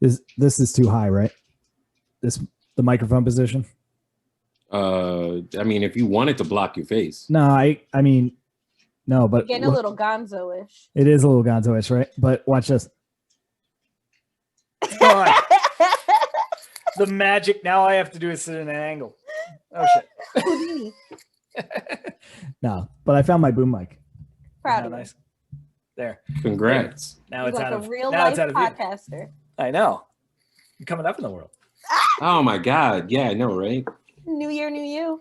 This is too high, right? The microphone position. I mean, if you wanted to block your face. No, I mean, no, but getting a little Gonzo-ish. It is a little Gonzo-ish, right? But watch this. The magic now I have to do is sit in an angle. Oh shit. No, but I found my boom mic. Proud of you. Nice. There. Congrats. Now He's it's like out a of real now life it's out of podcaster. view. I know. You're coming up in the world. Oh my God. Yeah, I know, right? New year, new you.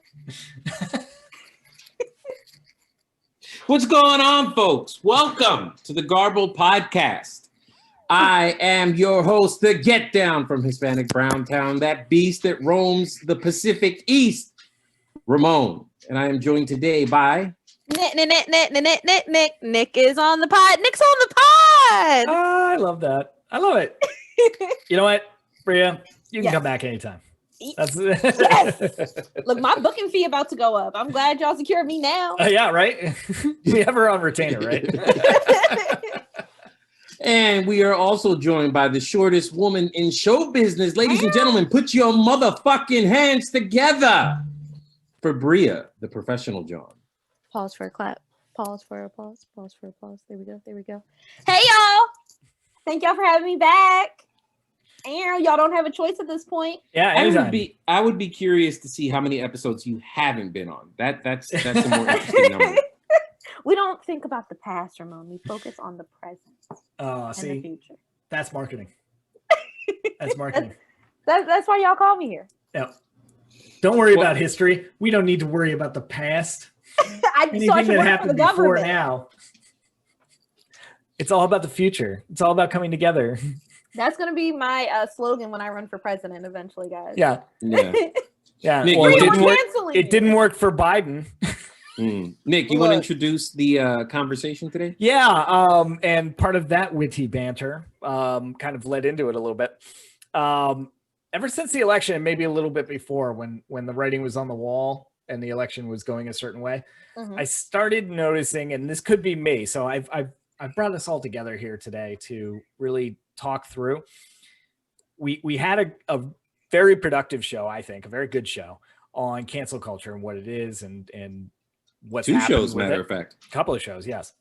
What's going on, folks? Welcome to the Garbled Podcast. I am your host, the Get Down from Hispanic Browntown, that beast that roams the Pacific East, Ramon. And I am joined today by... Nick is on the pod. Nick's on the pod. Oh, I love that. I love it. You know what, Bria? You can come back anytime. That's yes. Look, my booking fee about to go up. I'm glad y'all secured me now. Yeah, right? We have her on retainer, right? And we are also joined by the shortest woman in show business. Ladies and gentlemen, put your motherfucking hands together for Bria, the professional John. Pause for a clap. Pause for a pause. Pause for a pause. There we go. There we go. Hey, y'all. Thank y'all for having me back. And y'all don't have a choice at this point. Yeah, I would be curious to see how many episodes you haven't been on. That's a more interesting number. We don't think about the past, Ramon. We focus on the present. Oh, and see, the future. That's marketing. That's marketing. That's why y'all call me here. Yeah. Don't worry about history. We don't need to worry about the past. Anything that happened before now. It's all about the future. It's all about coming together. That's going to be my slogan when I run for president eventually, guys. Yeah. Yeah. Yeah. Nick, well, it didn't work for Biden. Nick, you want to introduce the conversation today? Yeah. And part of that witty banter kind of led into it a little bit. Ever since the election, maybe a little bit before when the writing was on the wall and the election was going a certain way, I started noticing, and this could be me. So I've brought us all together here today to really talk through. We had a very productive show, I think, a very good show on cancel culture and what it is and what's two shows, matter of fact. A couple of shows, yes.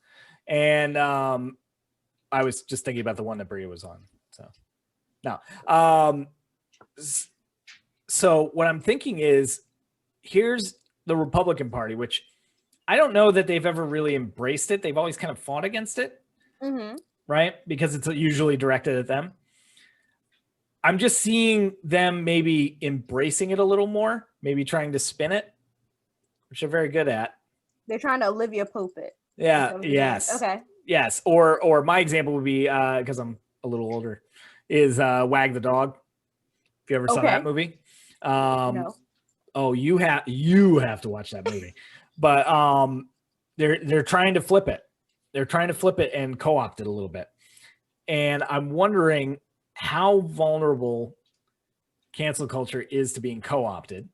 And I was just thinking about the one that Bria was on. So no. So what I'm thinking is, here's the Republican Party, which I don't know that they've ever really embraced it. They've always kind of fought against it, right? Because it's usually directed at them. I'm just seeing them maybe embracing it a little more, maybe trying to spin it, which they're very good at. They're trying to Olivia Pope it. Yeah. Yes. Okay. Yes. Or my example would be, because I'm a little older, is Wag the Dog. If you ever saw that movie. No. Oh, you have to watch that movie. But they're trying to flip it. They're trying to flip it and co-opt it a little bit. And I'm wondering how vulnerable cancel culture is to being co-opted.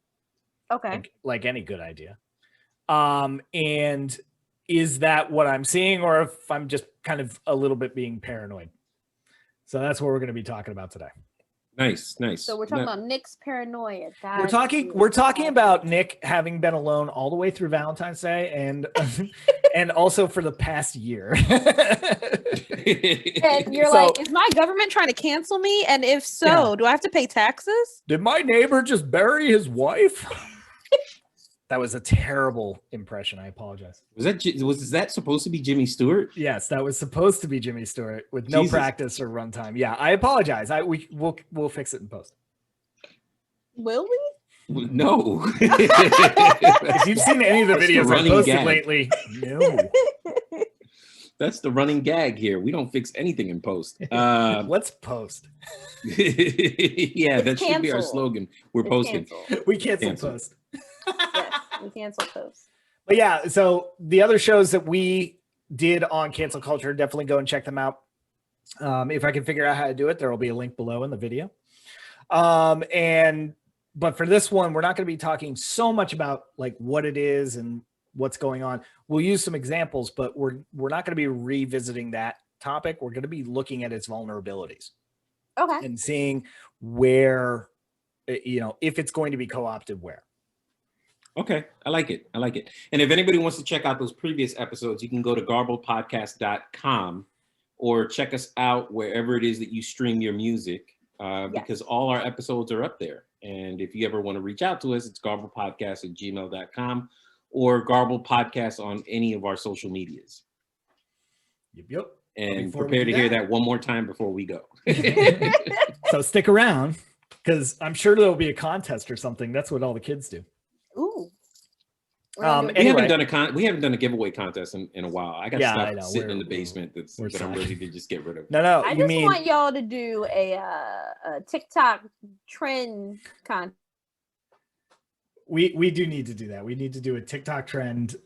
Okay. Like any good idea. And is that what I'm seeing, or if I'm just kind of a little bit being paranoid? So that's what we're going to be talking about today. Nice. So we're talking about Nick's paranoia. We're talking about Nick having been alone all the way through Valentine's Day and and also for the past year. And you're like, is my government trying to cancel me? And if so, do I have to pay taxes? Did my neighbor just bury his wife? That was a terrible impression. I apologize. Was that supposed to be Jimmy Stewart? Yes, that was supposed to be Jimmy Stewart with no practice or runtime. Yeah, I apologize. We'll fix it in post. Will we? No. If you've seen any of the videos I posted lately, no. That's the running gag here. We don't fix anything in post. Let's post. Yeah, that should be our slogan. We're posting. We cancel post. Yes, we cancel post. But yeah, so the other shows that we did on cancel culture, definitely go and check them out. If I can figure out how to do it, there will be a link below in the video. But for this one, we're not going to be talking so much about like what it is and what's going on. We'll use some examples, but we're not going to be revisiting that topic. We're going to be looking at its vulnerabilities. Okay. and seeing where, if it's going to be co-opted where. Okay, I like it. And if anybody wants to check out those previous episodes, you can go to garbledpodcast.com or check us out wherever it is that you stream your music, because all our episodes are up there. And if you ever want to reach out to us, it's garbledpodcast@gmail.com or Garbled Podcast on any of our social medias. Yep. And prepare to hear that one more time before we go. So stick around, because I'm sure there'll be a contest or something. That's what all the kids do. Ooh. We haven't done a giveaway contest in a while. I got stuff sitting in the basement that I'm ready to just get rid of. No. I just want y'all to do a TikTok trend contest. We do need to do that. We need to do a TikTok trend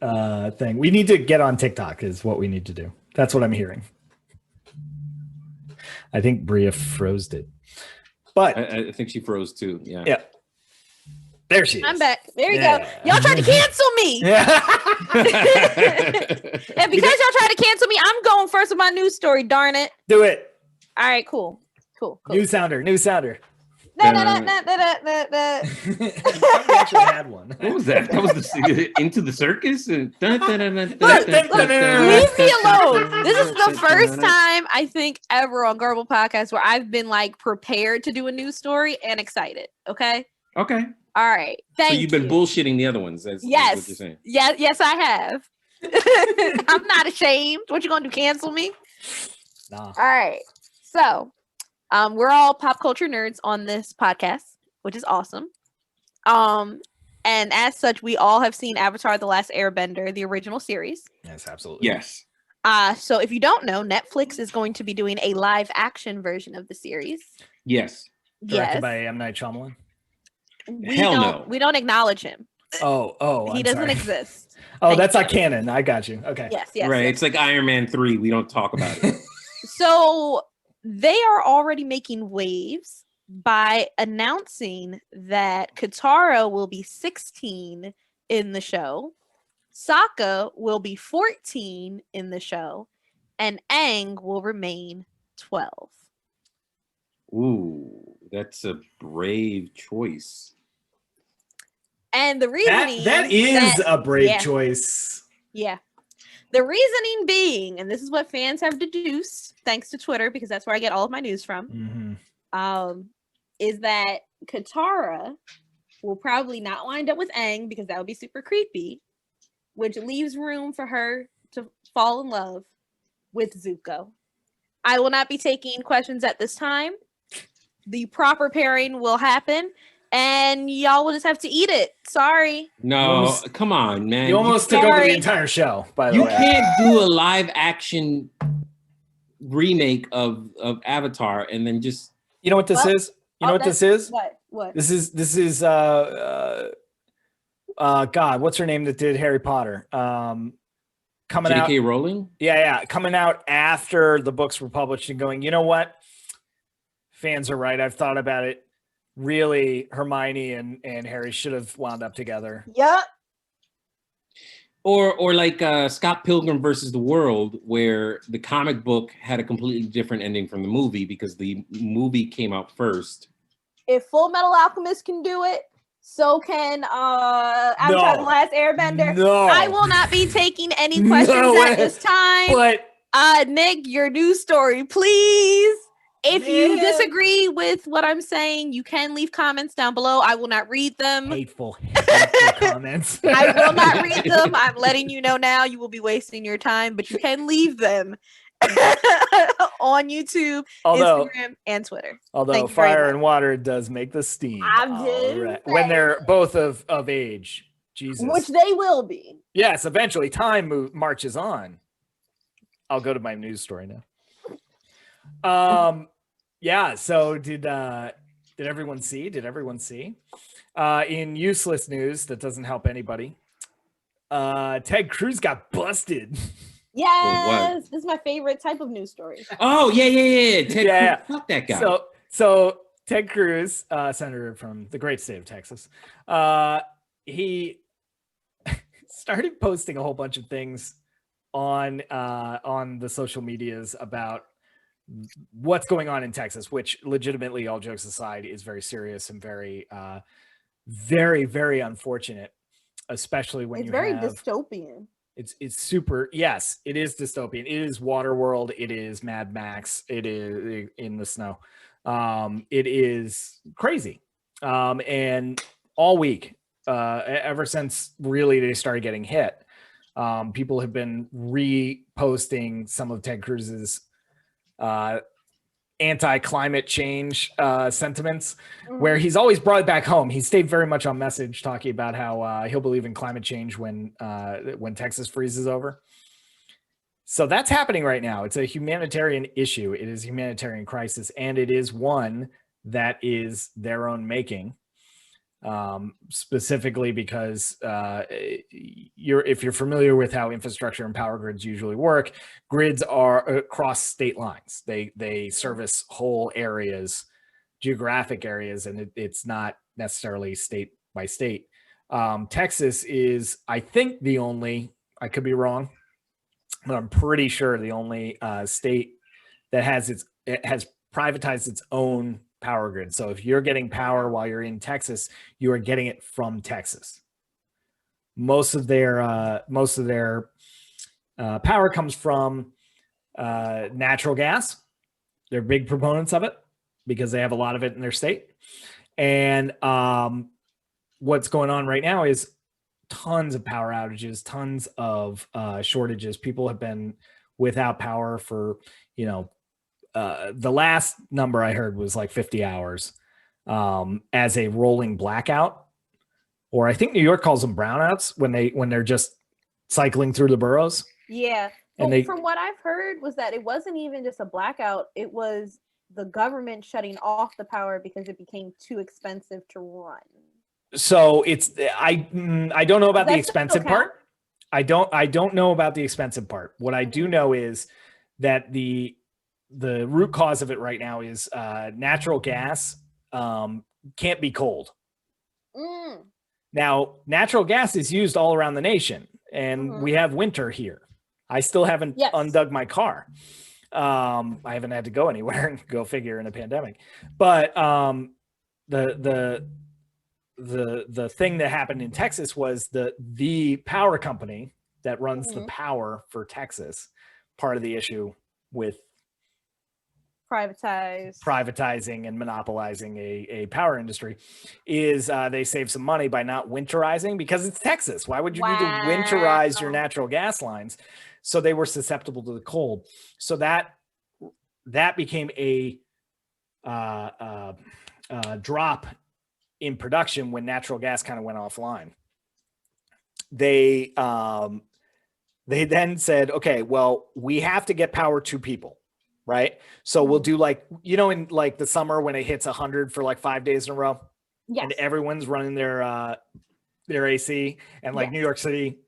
thing. We need to get on TikTok is what we need to do. That's what I'm hearing. I think Bria froze it. But I think she froze too. Yeah. Yeah. There she is. I'm back. There you go. Y'all tried to cancel me. Yeah. And because y'all tried to cancel me, I'm going first with my news story, darn it. Do it. All right, cool. New sounder. No. We actually had one. What was that? That was the Into the Circus? Look, leave me alone. This is the first time I think ever on Garbled Podcast where I've been like prepared to do a news story and excited. Okay. All right. Thank you. So you've been bullshitting the other ones. That's what you're saying. Yes, I have. I'm not ashamed. What you gonna do? Cancel me? Nah. All right. So, we're all pop culture nerds on this podcast, which is awesome. And as such, we all have seen Avatar: The Last Airbender, the original series. Yes, absolutely. Yes. So if you don't know, Netflix is going to be doing a live action version of the series. Yes. Directed by M. Night Shyamalan. No. We don't acknowledge him. Oh, he doesn't exist. Oh, that's not canon. I got you. Okay. Yes. Right. Yes. It's like Iron Man 3. We don't talk about it. So they are already making waves by announcing that Katara will be 16 in the show, Sokka will be 14 in the show, and Aang will remain 12. Ooh, that's a brave choice. And the reasoning that is a brave choice. Yeah. The reasoning being, and this is what fans have deduced, thanks to Twitter, because that's where I get all of my news from, is that Katara will probably not wind up with Aang because that would be super creepy, which leaves room for her to fall in love with Zuko. I will not be taking questions at this time. The proper pairing will happen, and y'all will just have to eat it. Sorry. No, come on, man. You almost took over the entire show, by the way. You can't do a live action remake of Avatar and then just... You know what this is? You know what this is? What? This is God, what's her name that did Harry Potter? Coming out. J.K. Rowling? Yeah. Coming out after the books were published and going, you know what? Fans are right. I've thought about it. Really, Hermione and Harry should have wound up together. Yep. Or like Scott Pilgrim versus the World, where the comic book had a completely different ending from the movie because the movie came out first. If Full Metal Alchemist can do it, so can Avatar: The Last Airbender. No. I will not be taking any questions at this time. But Nick, your news story, please. If you disagree with what I'm saying, you can leave comments down below. I will not read them. Hateful comments. I will not read them. I'm letting you know now. You will be wasting your time, but you can leave them on YouTube, Instagram, and Twitter. Although fire and water does make the steam. Right. When they're both of age. Jesus. Which they will be. Yes, eventually. Time marches on. I'll go to my news story now. Yeah, so did everyone see? In useless news that doesn't help anybody, Ted Cruz got busted. Yes, this is my favorite type of news story. Oh, yeah. Ted Cruz, fuck that guy. So Ted Cruz, senator from the great state of Texas, he started posting a whole bunch of things on the social medias about what's going on in Texas, which legitimately, all jokes aside, is very serious and very, very, very unfortunate, especially when it's you very have dystopian. It's super. Yes, it is dystopian. It is Waterworld. It is Mad Max. It is in the snow. It is crazy. And all week, ever since really they started getting hit, people have been reposting some of Ted Cruz's anti-climate change sentiments, where he's always brought it back home. He stayed very much on message, talking about how he'll believe in climate change when Texas freezes over. So that's happening right now. It's a humanitarian issue. It is a humanitarian crisis, and it is one that is their own making. Specifically because if you're familiar with how infrastructure and power grids usually work, grids are across state lines. They service whole areas, geographic areas, and it's not necessarily state by state. Texas is, I think, the only, I could be wrong, but I'm pretty sure the only state that has privatized its own power grid. So if you're getting power while you're in Texas, you are getting it from Texas. Most of their power comes from natural gas. They're big proponents of it because they have a lot of it in their state. And what's going on right now is tons of power outages, tons of shortages. People have been without power for, the last number I heard was like 50 hours as a rolling blackout, or I think New York calls them brownouts when they're just cycling through the boroughs. Yeah. And from what I've heard was that it wasn't even just a blackout. It was the government shutting off the power because it became too expensive to run. So I don't know about the expensive part. I don't know about the expensive part. What I do know is that the root cause of it right now is natural gas can't be cold. Now, natural gas is used all around the nation, and we have winter here. I still haven't undug my car. I haven't had to go anywhere, go figure, in a pandemic. But the thing that happened in Texas was the power company that runs the power for Texas, part of the issue with privatizing and monopolizing a power industry is they save some money by not winterizing, because it's Texas. Why would you need to winterize your natural gas lines? So they were susceptible to the cold. So that became a drop in production when natural gas kind of went offline. They then said, okay, well, we have to get power to people. Right. So we'll do in like the summer when it hits 100 for like 5 days in a row, and everyone's running their AC, and like New York City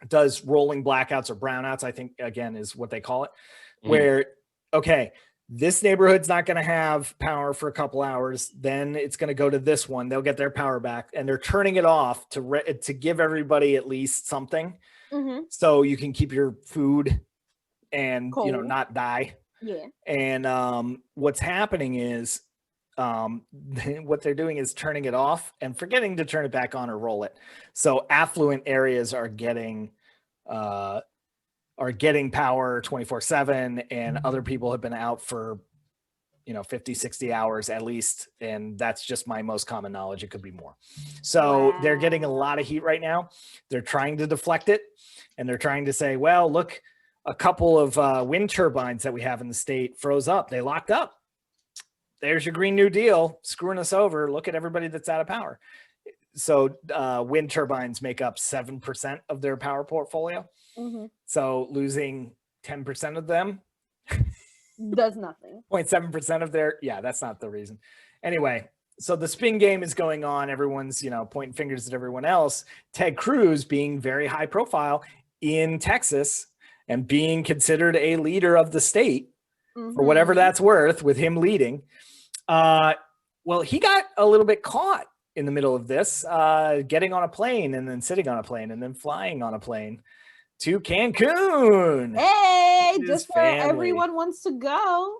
does rolling blackouts or brownouts, I think, again, is what they call it, where, okay, this neighborhood's not going to have power for a couple hours. Then it's going to go to this one. They'll get their power back, and they're turning it off to give everybody at least something. So you can keep your food and, not die. Yeah. And what's happening is what they're doing is turning it off and forgetting to turn it back on or roll it. So affluent areas are getting power 24/7, and other people have been out for 50, 60 hours at least, and that's just my most common knowledge. It could be more. So they're getting a lot of heat right now. They're trying to deflect it, and they're trying to say, well, look, a couple of wind turbines that we have in the state froze up. They locked up. There's your Green New Deal screwing us over. Look at everybody that's out of power. So wind turbines make up 7% of their power portfolio. So losing 10% of them does nothing. 0.7% of their, that's not the reason. Anyway, so the spin game is going on. Everyone's, pointing fingers at everyone else. Ted Cruz being very high profile in Texas and being considered a leader of the state for whatever that's worth, with him leading. Well, he got a little bit caught in the middle of this, getting on a plane and then sitting on a plane and then flying on a plane to Cancun. Hey, His just where family. everyone wants to go.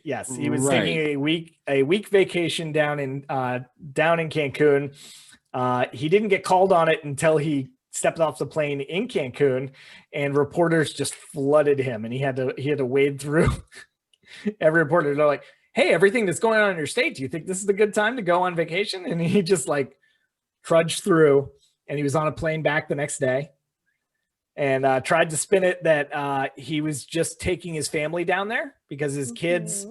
Yes, he was taking a week vacation down in Cancun. He didn't get called on it until he stepped off the plane in Cancun, and reporters just flooded him, and he had to wade through every reporter. They're like, "Hey, everything that's going on in your state, do you think this is a good time to go on vacation?" And he just like trudged through, and he was on a plane back the next day, and tried to spin it that he was just taking his family down there because his kids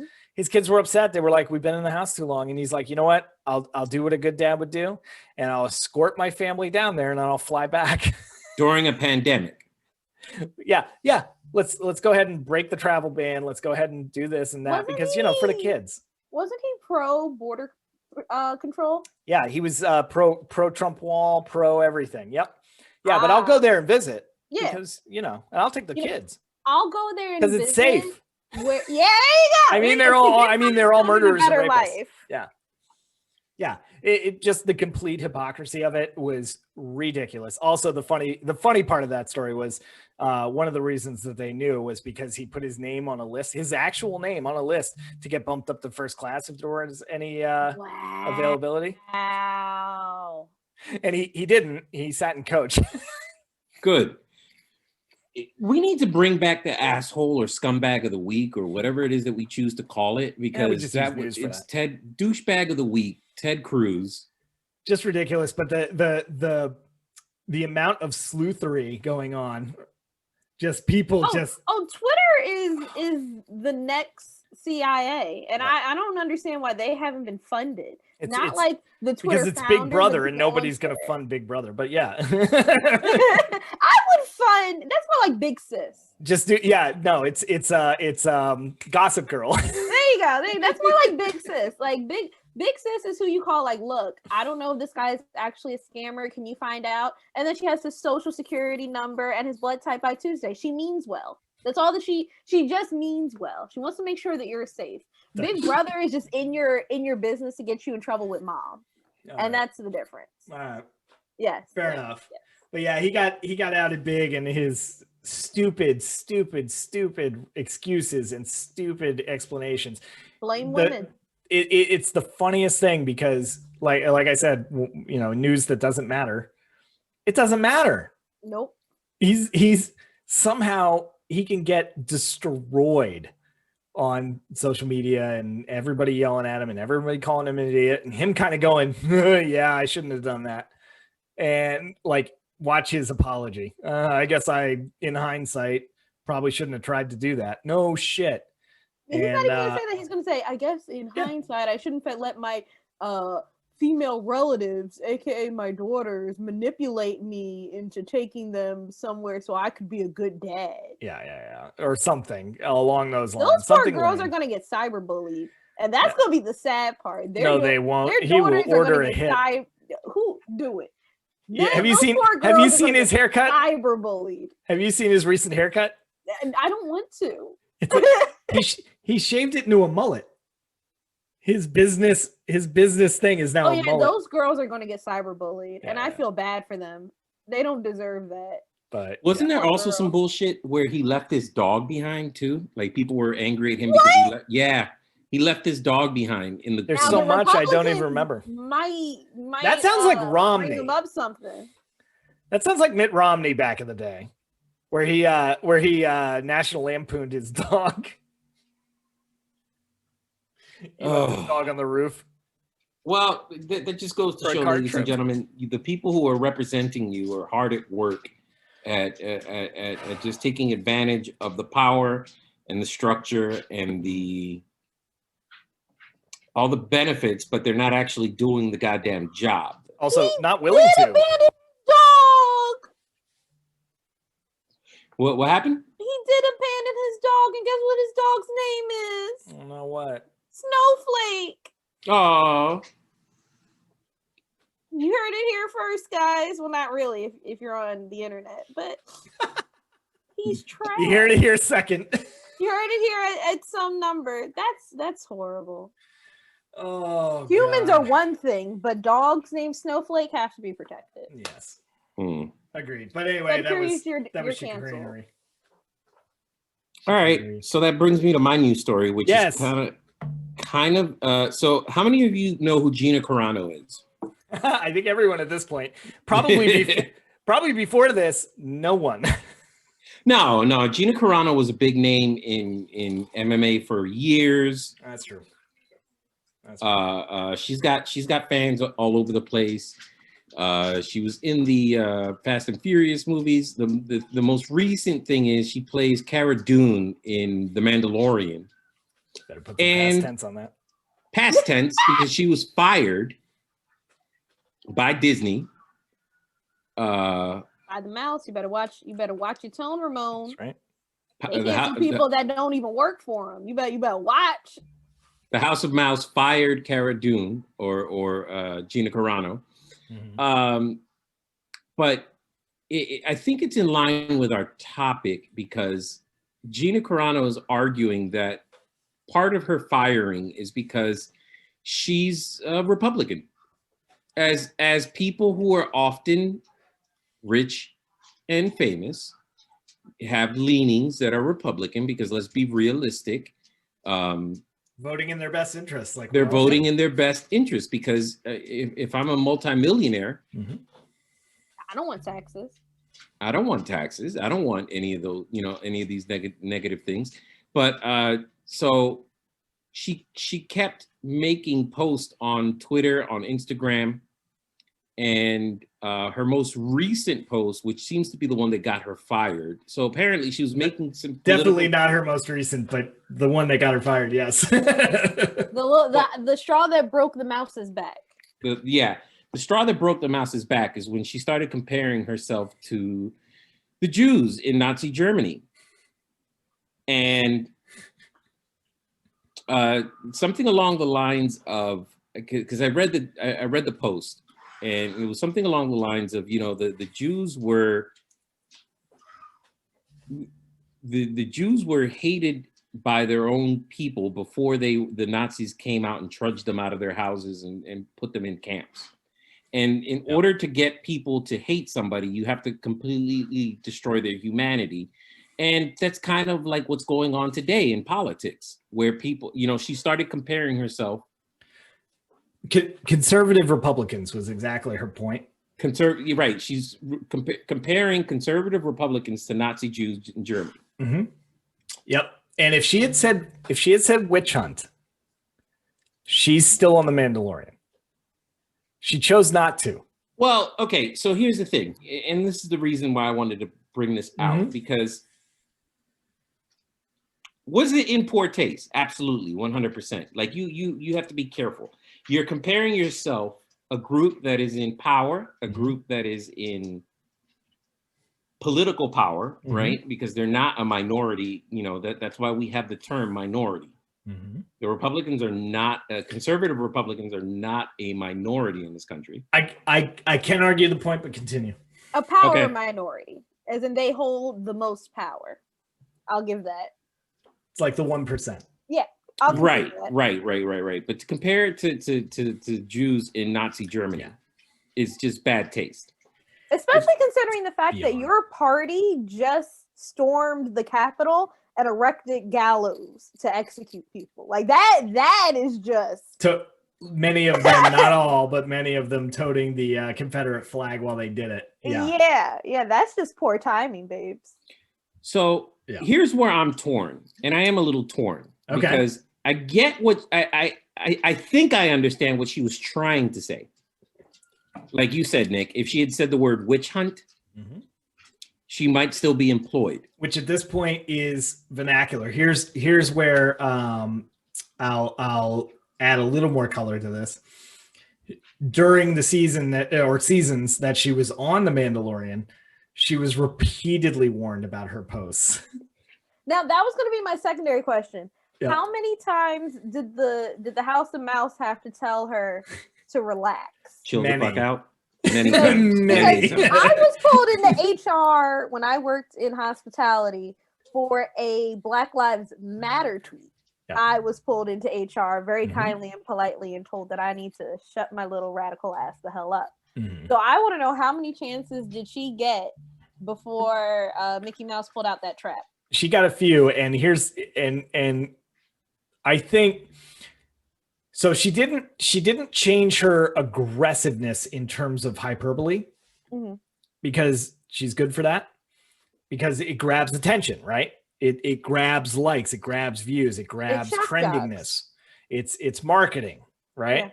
were upset. They were like, "We've been in the house too long," and he's like, "You know what? I'll do what a good dad would do, and I'll escort my family down there, and then I'll fly back." During a pandemic. Yeah. Let's go ahead and break the travel ban. Let's go ahead and do this and that because for the kids. Wasn't he pro border control? Yeah, he was pro Trump wall, pro everything. Yep. Yeah, but I'll go there and visit. Yeah, because and I'll take the kids. I'll go there and because it's safe. There you go. I mean, they're all murderers and rapists. Life. Yeah. It just the complete hypocrisy of it was ridiculous. Also, the funny part of that story was one of the reasons that they knew was because he put his name on a list, his actual name on a list to get bumped up to first class if there was any availability. Wow. And he didn't. He sat in coach. Good. We need to bring back the asshole or scumbag of the week or whatever it is that we choose to call it, because it's Ted douchebag of the week, Ted Cruz. Just ridiculous, but the amount of sleuthery going on, just people Twitter is the next CIA, and I don't understand why they haven't been funded. It's like the Twitter because it's Big Brother and nobody's going to fund Big Brother. But yeah, I would fund. That's more like Big Sis. Just do it's Gossip Girl. There you go. That's more like Big Sis. Like Big Sis is who you call. Like, look, I don't know if this guy is actually a scammer. Can you find out? And then she has his social security number and his blood type by Tuesday. She means well. That's all that she just means well. She wants to make sure that you're safe. Big Brother is just in your business to get you in trouble with mom. And that's the difference. All right. Yes. Fair enough. Yes. But yeah, he got outed big, and his stupid excuses and stupid explanations. Blame women. It's the funniest thing because like I said, news that doesn't matter. It doesn't matter. Nope. He's somehow he can get destroyed on social media and everybody yelling at him and everybody calling him an idiot and him kind of going, yeah, I shouldn't have done that. And like, watch his apology. I guess in hindsight, probably shouldn't have tried to do that. No shit. He's not even going to say that. He's going to say, I guess in hindsight, I shouldn't let my female relatives, aka my daughters, manipulate me into taking them somewhere so I could be a good dad. Yeah. Or something along those lines. Those poor girls are going to get cyberbullied. And that's going to be the sad part. They won't. He will order a hit. Who do it? Yeah, have you seen his haircut? Cyberbullied. Have you seen his recent haircut? I don't want to. It's like he shaved it into a mullet. His business thing is now a mullet. Those girls are going to get cyberbullied, and I feel bad for them. They don't deserve that. But wasn't there also some bullshit where he left his dog behind too? Like people were angry at him because he left his dog behind in the. There's so much I don't even remember. That sounds like Romney. Bring him up something. That sounds like Mitt Romney back in the day, where he National Lampooned his dog. Dog on the roof. Well, that just goes to show, ladies and gentlemen, the people who are representing you are hard at work at just taking advantage of the power and the structure and all the benefits, but they're not actually doing the goddamn job. Also, not willing to. Dog. What happened? He did abandon his dog, and guess what his dog's name is? I don't know what. Snowflake. Oh. You heard it here first, guys. Well, not really if you're on the internet, but he's trash. You heard it here second. You heard it here at some number. That's horrible. Oh, humans are one thing, but dogs named Snowflake have to be protected. Yes. Agreed. But anyway, that was you're chicanery. All right. So that brings me to my news story, which is kind of. So how many of you know who Gina Carano is? I think everyone at this point. Probably before this, no one. No. Gina Carano was a big name in MMA for years. That's true. She's got fans all over the place. She was in the Fast and Furious movies. The most recent thing is she plays Cara Dune in The Mandalorian. Better put some past tense on that. Past tense, because she was fired by Disney. By the mouse, you better watch your tone, Ramon. That's right. They cancel people that don't even work for them. You better watch. The House of Mouse fired Cara Dune or Gina Carano. Mm-hmm. But I think it's in line with our topic because Gina Carano is arguing that part of her firing is because she's a Republican. As people who are often rich and famous have leanings that are Republican, because let's be realistic. Voting in their best interest. Like they're voting in their best interest because if I'm a multimillionaire, mm-hmm. I don't want taxes. I don't want taxes. I don't want any of those, any of these negative things. But so she kept making posts on Twitter, on Instagram, and her most recent post, which seems to be the one that got her fired. So apparently she was making some definitely not her most recent, but the one that got her fired. Yes. the straw that broke the mouse's back. The straw that broke the mouse's back is when she started comparing herself to the Jews in Nazi Germany. And something along the lines of, because I read the post, and it was something along the lines of, the Jews were the Jews were hated by their own people before the Nazis came out and trudged them out of their houses and put them in camps. And in order to get people to hate somebody, you have to completely destroy their humanity. And that's kind of like what's going on today in politics, where people, she started comparing herself. Conservative Republicans was exactly her point. You're right. She's comparing conservative Republicans to Nazi Jews in Germany. Mm-hmm. Yep. And if she had said witch hunt, she's still on The Mandalorian. She chose not to. Well, okay. So here's the thing, and this is the reason why I wanted to bring this out, because was it in poor taste? Absolutely, 100%. Like you have to be careful. You're comparing yourself, a group that is in power, a group that is in political power, right? Because they're not a minority. That's why we have the term minority. Mm-hmm. The Republicans are not, conservative Republicans are not a minority in this country. I can't argue the point, but continue. A power minority, as in they hold the most power. I'll give that. It's like the 1%. Yeah. Right. But to compare it to Jews in Nazi Germany is just bad taste. Especially considering the fact that your party just stormed the Capitol and erected gallows to execute people. Like that is just... Many of them, not all, but many of them toting the Confederate flag while they did it. Yeah, that's just poor timing, babes. So here's where I'm torn, and I am a little torn. Okay. Because I get what I think I understand what she was trying to say. Like you said, Nick, if she had said the word witch hunt, she might still be employed. Which at this point is vernacular. Here's where I'll add a little more color to this. During the seasons that she was on The Mandalorian, she was repeatedly warned about her posts. Now that was going to be my secondary question. Yep. How many times did the House of Mouse have to tell her to relax? Chill the fuck out. Many times. I was pulled into HR when I worked in hospitality for a Black Lives Matter tweet. Yeah. I was pulled into HR very kindly and politely and told that I need to shut my little radical ass the hell up. So I want to know, how many chances did she get before Mickey Mouse pulled out that trap? She got a few, and I think so. She didn't change her aggressiveness in terms of hyperbole, because she's good for that, because it grabs attention, right? It grabs likes, it grabs views, it grabs trendiness. It's marketing, right?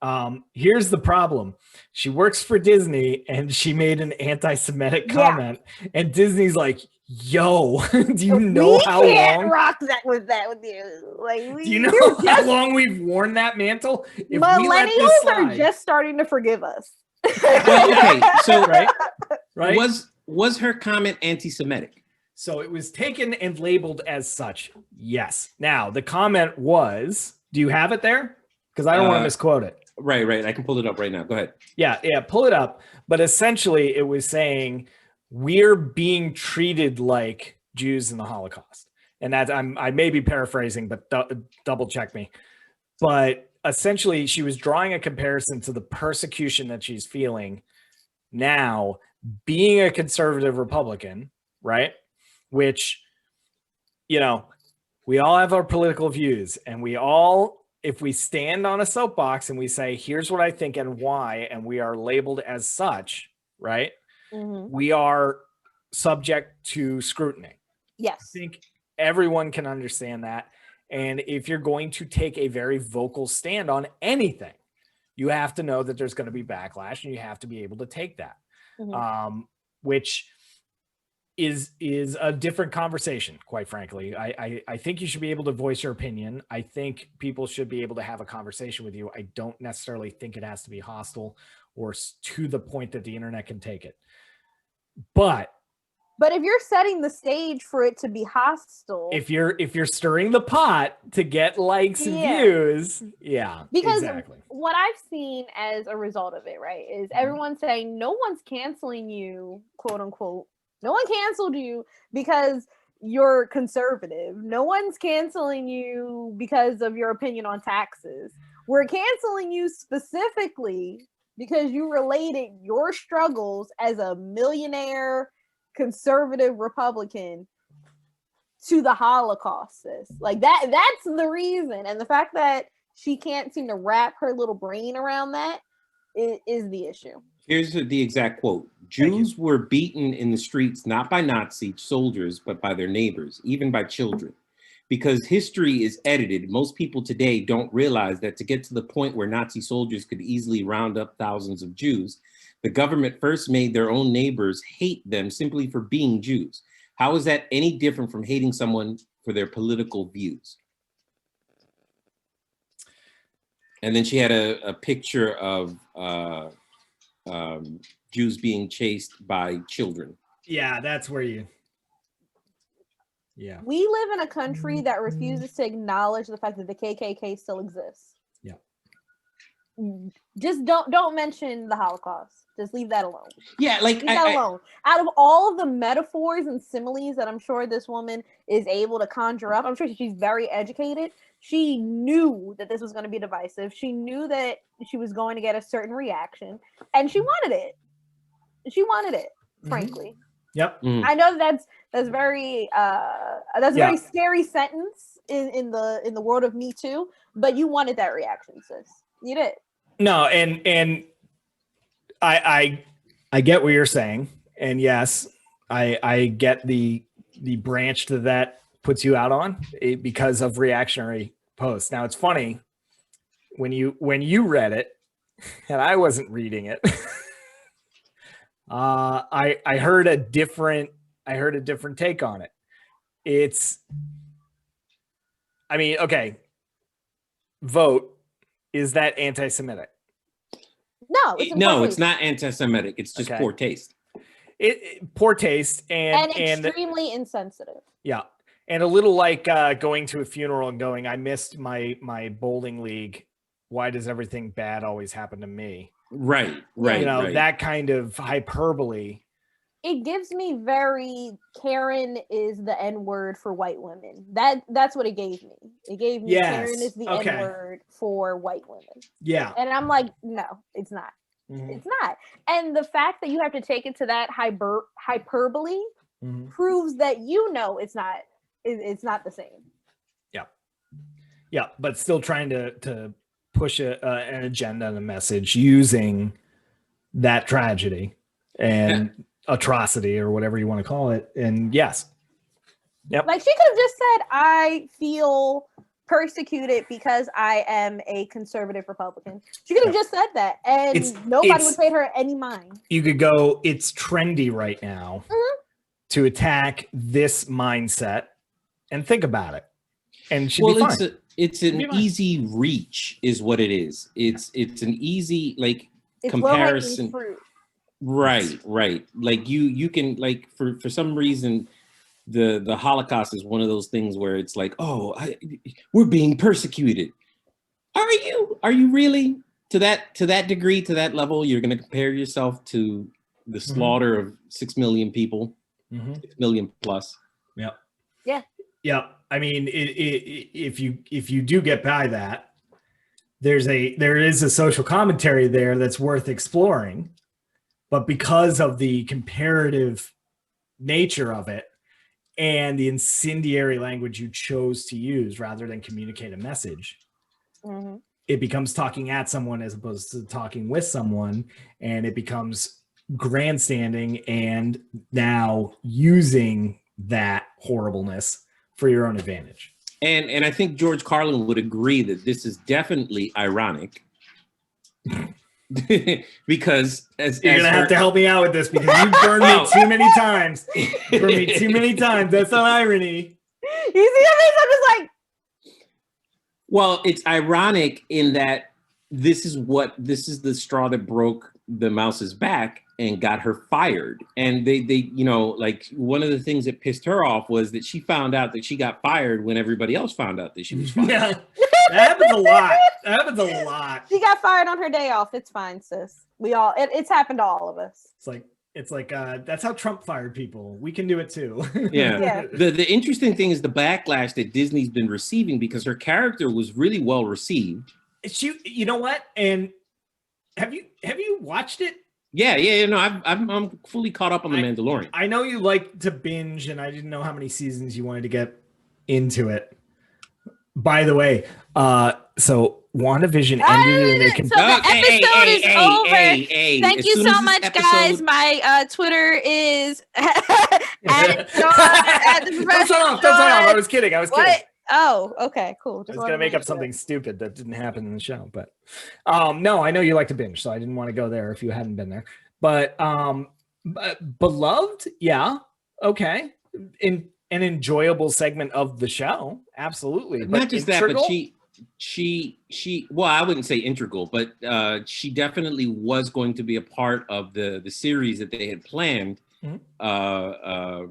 Yeah. Here's the problem. She works for Disney, and she made an anti-Semitic comment, and Disney's like, yo, do you know how long rock that with you? Like, do you know how long we've worn that mantle? If millennials are just starting to forgive us. Well, okay, so right? Was her comment anti-Semitic? So it was taken and labeled as such. Yes. Now the comment was, do you have it there? Because I don't want to misquote it. Right. I can pull it up right now. Go ahead. Yeah, pull it up. But essentially it was saying, we're being treated like Jews in the Holocaust. And that I may be paraphrasing, but double check me. But essentially she was drawing a comparison to the persecution that she's feeling now, being a conservative Republican, right? Which, we all have our political views, and if we stand on a soapbox and we say, here's what I think and why, and we are labeled as such, right? We are subject to scrutiny. Yes. I think everyone can understand that. And if you're going to take a very vocal stand on anything, you have to know that there's going to be backlash, and you have to be able to take that, which is a different conversation, quite frankly. I think you should be able to voice your opinion. I think people should be able to have a conversation with you. I don't necessarily think it has to be hostile or to the point that the internet can take it. But if you're setting the stage for it to be hostile, if you're stirring the pot to get likes and views, because exactly. What I've seen as a result of it, right, is everyone saying no one's canceling you, quote unquote. No one canceled you because you're conservative. No one's canceling you because of your opinion on taxes. We're canceling you specifically because you related your struggles as a millionaire conservative Republican to the Holocaust, sis. Like that's the reason. And the fact that she can't seem to wrap her little brain around that is the issue. Here's the exact quote. Jews were beaten in the streets, not by Nazi soldiers, but by their neighbors, even by children. Because history is edited, most people today don't realize that to get to the point where Nazi soldiers could easily round up thousands of Jews, the government first made their own neighbors hate them simply for being Jews. How is that any different from hating someone for their political views? And then she had a picture of Jews being chased by children. Yeah, that's where you... We live in a country that refuses to acknowledge the fact that the KKK still exists. Yeah. Just don't mention the Holocaust. Just leave that alone. Yeah, like leave that alone. Out of all of the metaphors and similes that I'm sure this woman is able to conjure up, I'm sure she's very educated. She knew that this was going to be divisive. She knew that she was going to get a certain reaction, and she wanted it. She wanted it, frankly. Yep. I know that's very a very scary sentence in the world of Me Too, but you wanted that reaction, sis. You did. No, and I get what you're saying, and yes, I get the branch that puts you out on it because of reactionary posts. Now it's funny when you read it, and I wasn't reading it. I heard a different take on it. Okay. Vote. Is that anti-Semitic? No, it's not anti-Semitic. It's just poor taste. Poor taste and extremely insensitive. Yeah. And a little like going to a funeral and going, I missed my bowling league. Why does everything bad always happen to me? Right. That kind of hyperbole. It gives me very Karen is the N-word for white women. That's what it gave me. It gave me Karen is the N-word for white women. Yeah. And I'm like, no, it's not. Mm-hmm. It's not. And the fact that you have to take it to that hyperbole proves that it's not the same. Yeah, but still trying to push an agenda and a message using that tragedy and atrocity or whatever you want to call it. And yes. Yep. Like she could have just said, I feel persecuted because I am a conservative Republican. She could have just said that and nobody would pay her any mind. You could go, it's trendy right now to attack this mindset and think about it. And she'd be fine. It's an easy reach is what it is. It's an easy it's comparison. Right. Like you can like for some reason the Holocaust is one of those things where it's like, we're being persecuted. Are you really to that degree, to that level? You're going to compare yourself to the slaughter of 6 million people, 6 million plus. Yeah. I mean, if you do get by that, there is a social commentary there that's worth exploring, but because of the comparative nature of it and the incendiary language you chose to use rather than communicate a message, it becomes talking at someone as opposed to talking with someone, and it becomes grandstanding and now using that horribleness for your own advantage. And I think George Carlin would agree that this is definitely ironic. Because you're gonna have to help me out with this because you burned me too many times. That's not irony. You see what I'm just like. Well, it's ironic in that this is the straw that broke the mouse's back and got her fired. And they like one of the things that pissed her off was that she found out that she got fired when everybody else found out that she was fired. Yeah, that happens a lot. She got fired on her day off. It's fine, sis. It's happened to all of us. It's like that's how Trump fired people. We can do it too. Yeah. The interesting thing is the backlash that Disney's been receiving because her character was really well received. You know what? And have you watched it? Yeah. No, I'm fully caught up on The Mandalorian. I know you like to binge, and I didn't know how many seasons you wanted to get into it. By the way, so WandaVision ended in so the episode is over. Thank you so much, guys. My Twitter is at the Don't turn off. I was kidding. Oh, okay, cool. I was gonna make up something stupid that didn't happen in the show, but no, I know you like to binge, so I didn't want to go there if you hadn't been there. But Beloved, yeah, okay, in an enjoyable segment of the show, absolutely. But not just integral? That, but she well, I wouldn't say integral, but she definitely was going to be a part of the series that they had planned,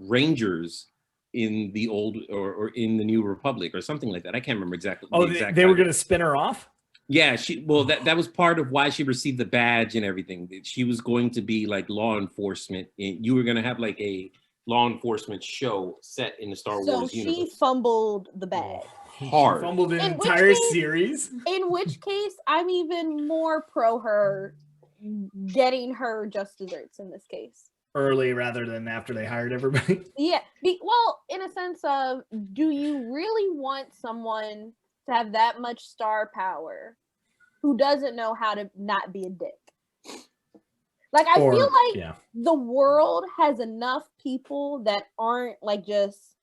Rangers in the old or in the New Republic or something like that. I can't remember exactly. They were going to spin her off? Yeah, that was part of why she received the badge and everything. She was going to be like law enforcement. You were going to have like a law enforcement show set in the Star Wars universe. So she fumbled the bag. Hard. She fumbled an entire series. In which case, I'm even more pro her getting her just desserts in this case. Early rather than after they hired everybody. Yeah. Well, in a sense of, do you really want someone to have that much star power who doesn't know how to not be a dick? Like, I feel like the world has enough people that aren't like just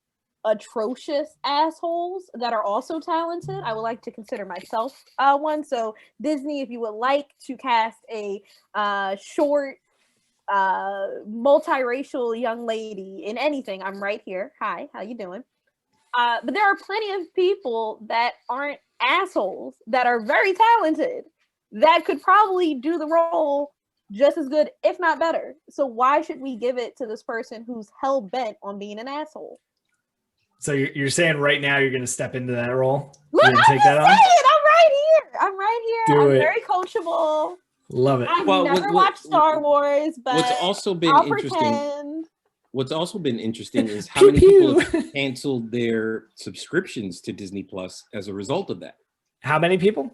atrocious assholes that are also talented. I would like to consider myself one. So Disney, if you would like to cast a short multiracial young lady in anything, I'm right here. Hi, how you doing? But there are plenty of people that aren't assholes that are very talented that could probably do the role just as good, if not better. So why should we give it to this person who's hell bent on being an asshole? So you're saying right now you're going to step into that role? Look, I'm take that on? I'm right here. I'm very coachable. Love it. I've never watched Star Wars, but what's also been interesting. Pretend. What's also been interesting is how many people have canceled their subscriptions to Disney Plus as a result of that. How many people?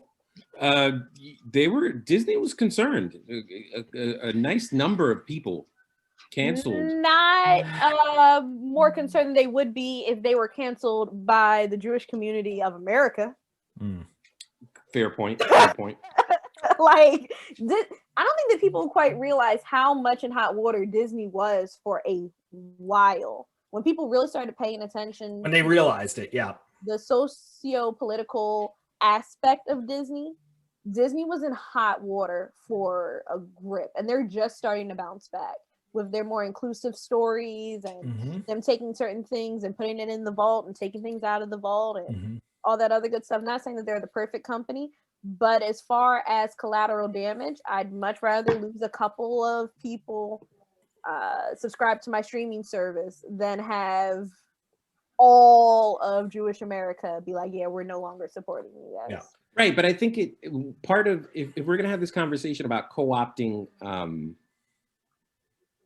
Disney was concerned. A nice number of people canceled. Not more concerned than they would be if they were canceled by the Jewish community of America. Fair point. Fair point. Like, I don't think that people quite realize how much in hot water Disney was for a while. When people really started paying attention, when they realized it, yeah, the socio-political aspect of Disney was in hot water for a grip, and they're just starting to bounce back with their more inclusive stories and them taking certain things and putting it in the vault and taking things out of the vault and all that other good stuff. Not saying that they're the perfect company, but as far as collateral damage, I'd much rather lose a couple of people subscribe to my streaming service than have all of Jewish America be like, yeah, we're no longer supporting you guys. Yeah. Right, but I think part of if we're gonna have this conversation about co-opting,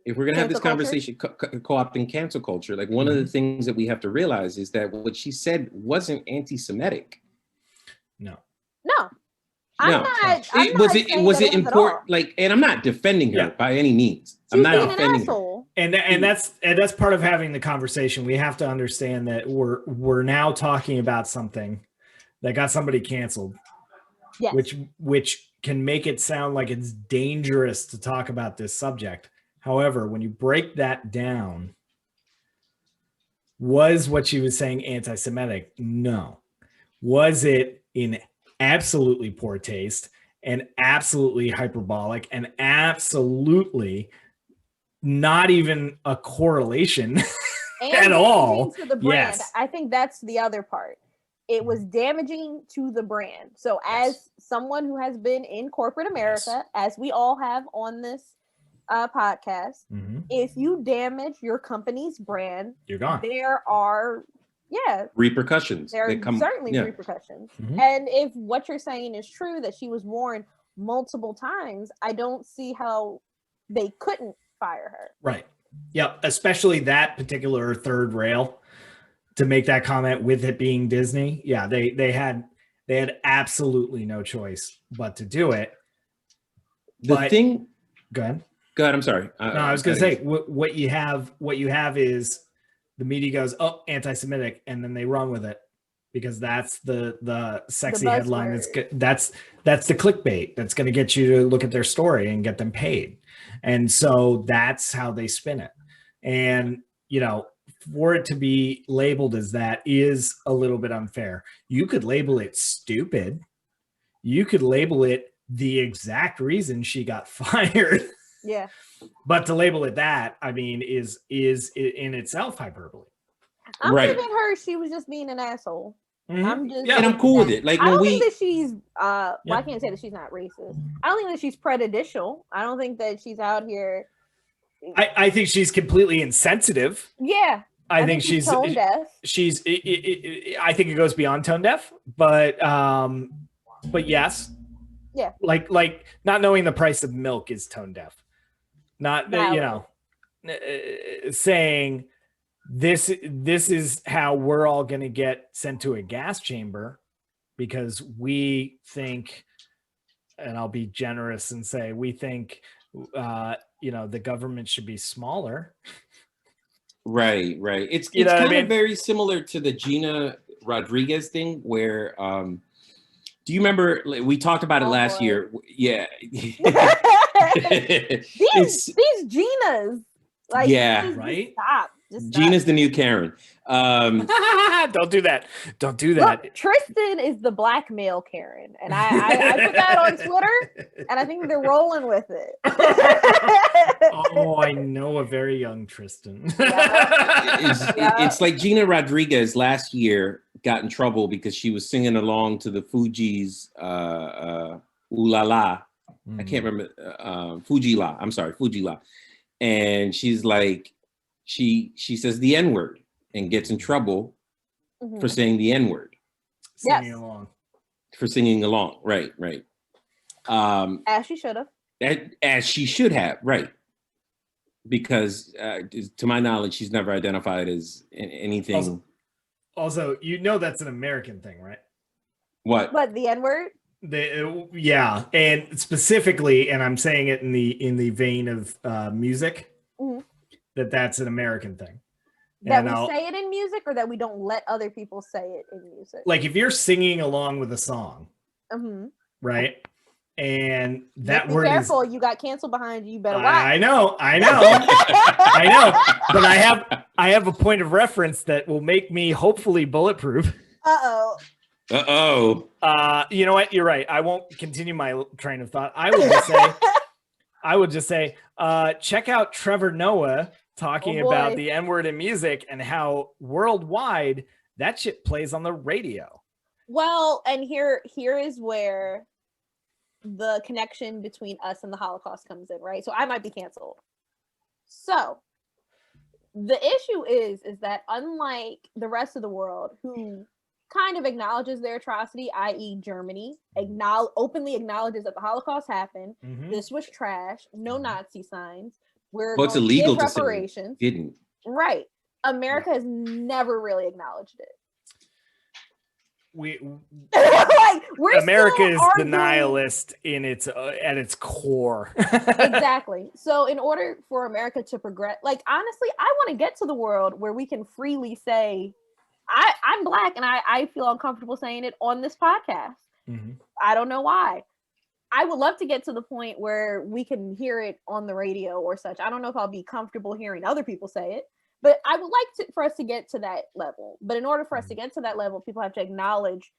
if we're gonna have this conversation co-opting cancel culture, like one of the things that we have to realize is that what she said wasn't anti-Semitic. No. Was it important? Like, and I'm not defending her by any means. I'm not defending her. And that's part of having the conversation. We have to understand that we're now talking about something that got somebody canceled, which can make it sound like it's dangerous to talk about this subject. However, when you break that down, was what she was saying anti-Semitic? No. Was it in absolutely poor taste and absolutely hyperbolic and absolutely not even a correlation at all? To the brand. Yes. I think that's the other part. It was damaging to the brand. So as someone who has been in corporate America, as we all have on this podcast, if you damage your company's brand, you're gone. There are repercussions. There are certainly repercussions. And if what you're saying is true, that she was warned multiple times, I don't see how they couldn't fire her. Right. Yep. Especially that particular third rail to make that comment with it being Disney. Yeah, they had absolutely no choice but to do it. Go ahead. I'm sorry. No, I was going to say what you have is the media goes, oh, anti-Semitic, and then they run with it because that's the sexy headline. That's the clickbait that's going to get you to look at their story and get them paid. And so that's how they spin it. And, for it to be labeled as that is a little bit unfair. You could label it stupid. You could label it the exact reason she got fired. Yeah. But to label it that, I mean, is in itself hyperbole. I'm giving her, she was just being an asshole. And I'm cool with it. Like, I don't think that she's I can't say that she's not racist. I don't think that she's prejudicial. I don't think that she's out here. I think she's completely insensitive. Yeah. I think she's tone deaf. I think it goes beyond tone deaf, but yes. Yeah. Like not knowing the price of milk is tone deaf. Not saying this is how we're all going to get sent to a gas chamber because we think, and I'll be generous and say we think the government should be smaller. Right. It's kind of very similar to the Gina Rodriguez thing where do you remember we talked about it last year? Yeah. these Ginas. Like, right? Stop. Gina's the new Karen. Don't do that. Don't do that. Look, Tristan is the blackmail Karen. And I put that on Twitter and I think they're rolling with it. Oh, I know a very young Tristan. It's like Gina Rodriguez last year got in trouble because she was singing along to the Fugees' Ooh La La. I can't remember. Fuji La. I'm sorry, Fuji La. And she's like, she says the N-word and gets in trouble for saying the N-word. Singing along. For singing along. Right. As she should have. As she should have, right. Because to my knowledge, she's never identified as anything. Also, that's an American thing, right? What? What, the N-word? Yeah, and specifically, and I'm saying it in the vein of music, that's an American thing. That we say it in music, or that we don't let other people say it in music. Like if you're singing along with a song, right? And that word careful, is, you got canceled behind you. You better watch. I know. I know. But I have a point of reference that will make me hopefully bulletproof. Uh-oh. You know what? You're right. I won't continue my train of thought. I would just say, check out Trevor Noah talking about the N-word in music and how worldwide that shit plays on the radio. Well, and here is where the connection between us and the Holocaust comes in, right? So I might be canceled. So the issue is that unlike the rest of the world who kind of acknowledges their atrocity, i.e. Germany, openly acknowledges that the Holocaust happened, this was trash, no Nazi signs, we're it's illegal to reparations. Didn't. Right. America has never really acknowledged it. America is denialist in its at its core. Exactly. So in order for America to progress, like honestly, I want to get to the world where we can freely say, I'm Black and I feel uncomfortable saying it on this podcast. I don't know why. I would love to get to the point where we can hear it on the radio or such. I don't know if I'll be comfortable hearing other people say it. But I would like for us to get to that level. But in order for us to get to that level, people have to acknowledge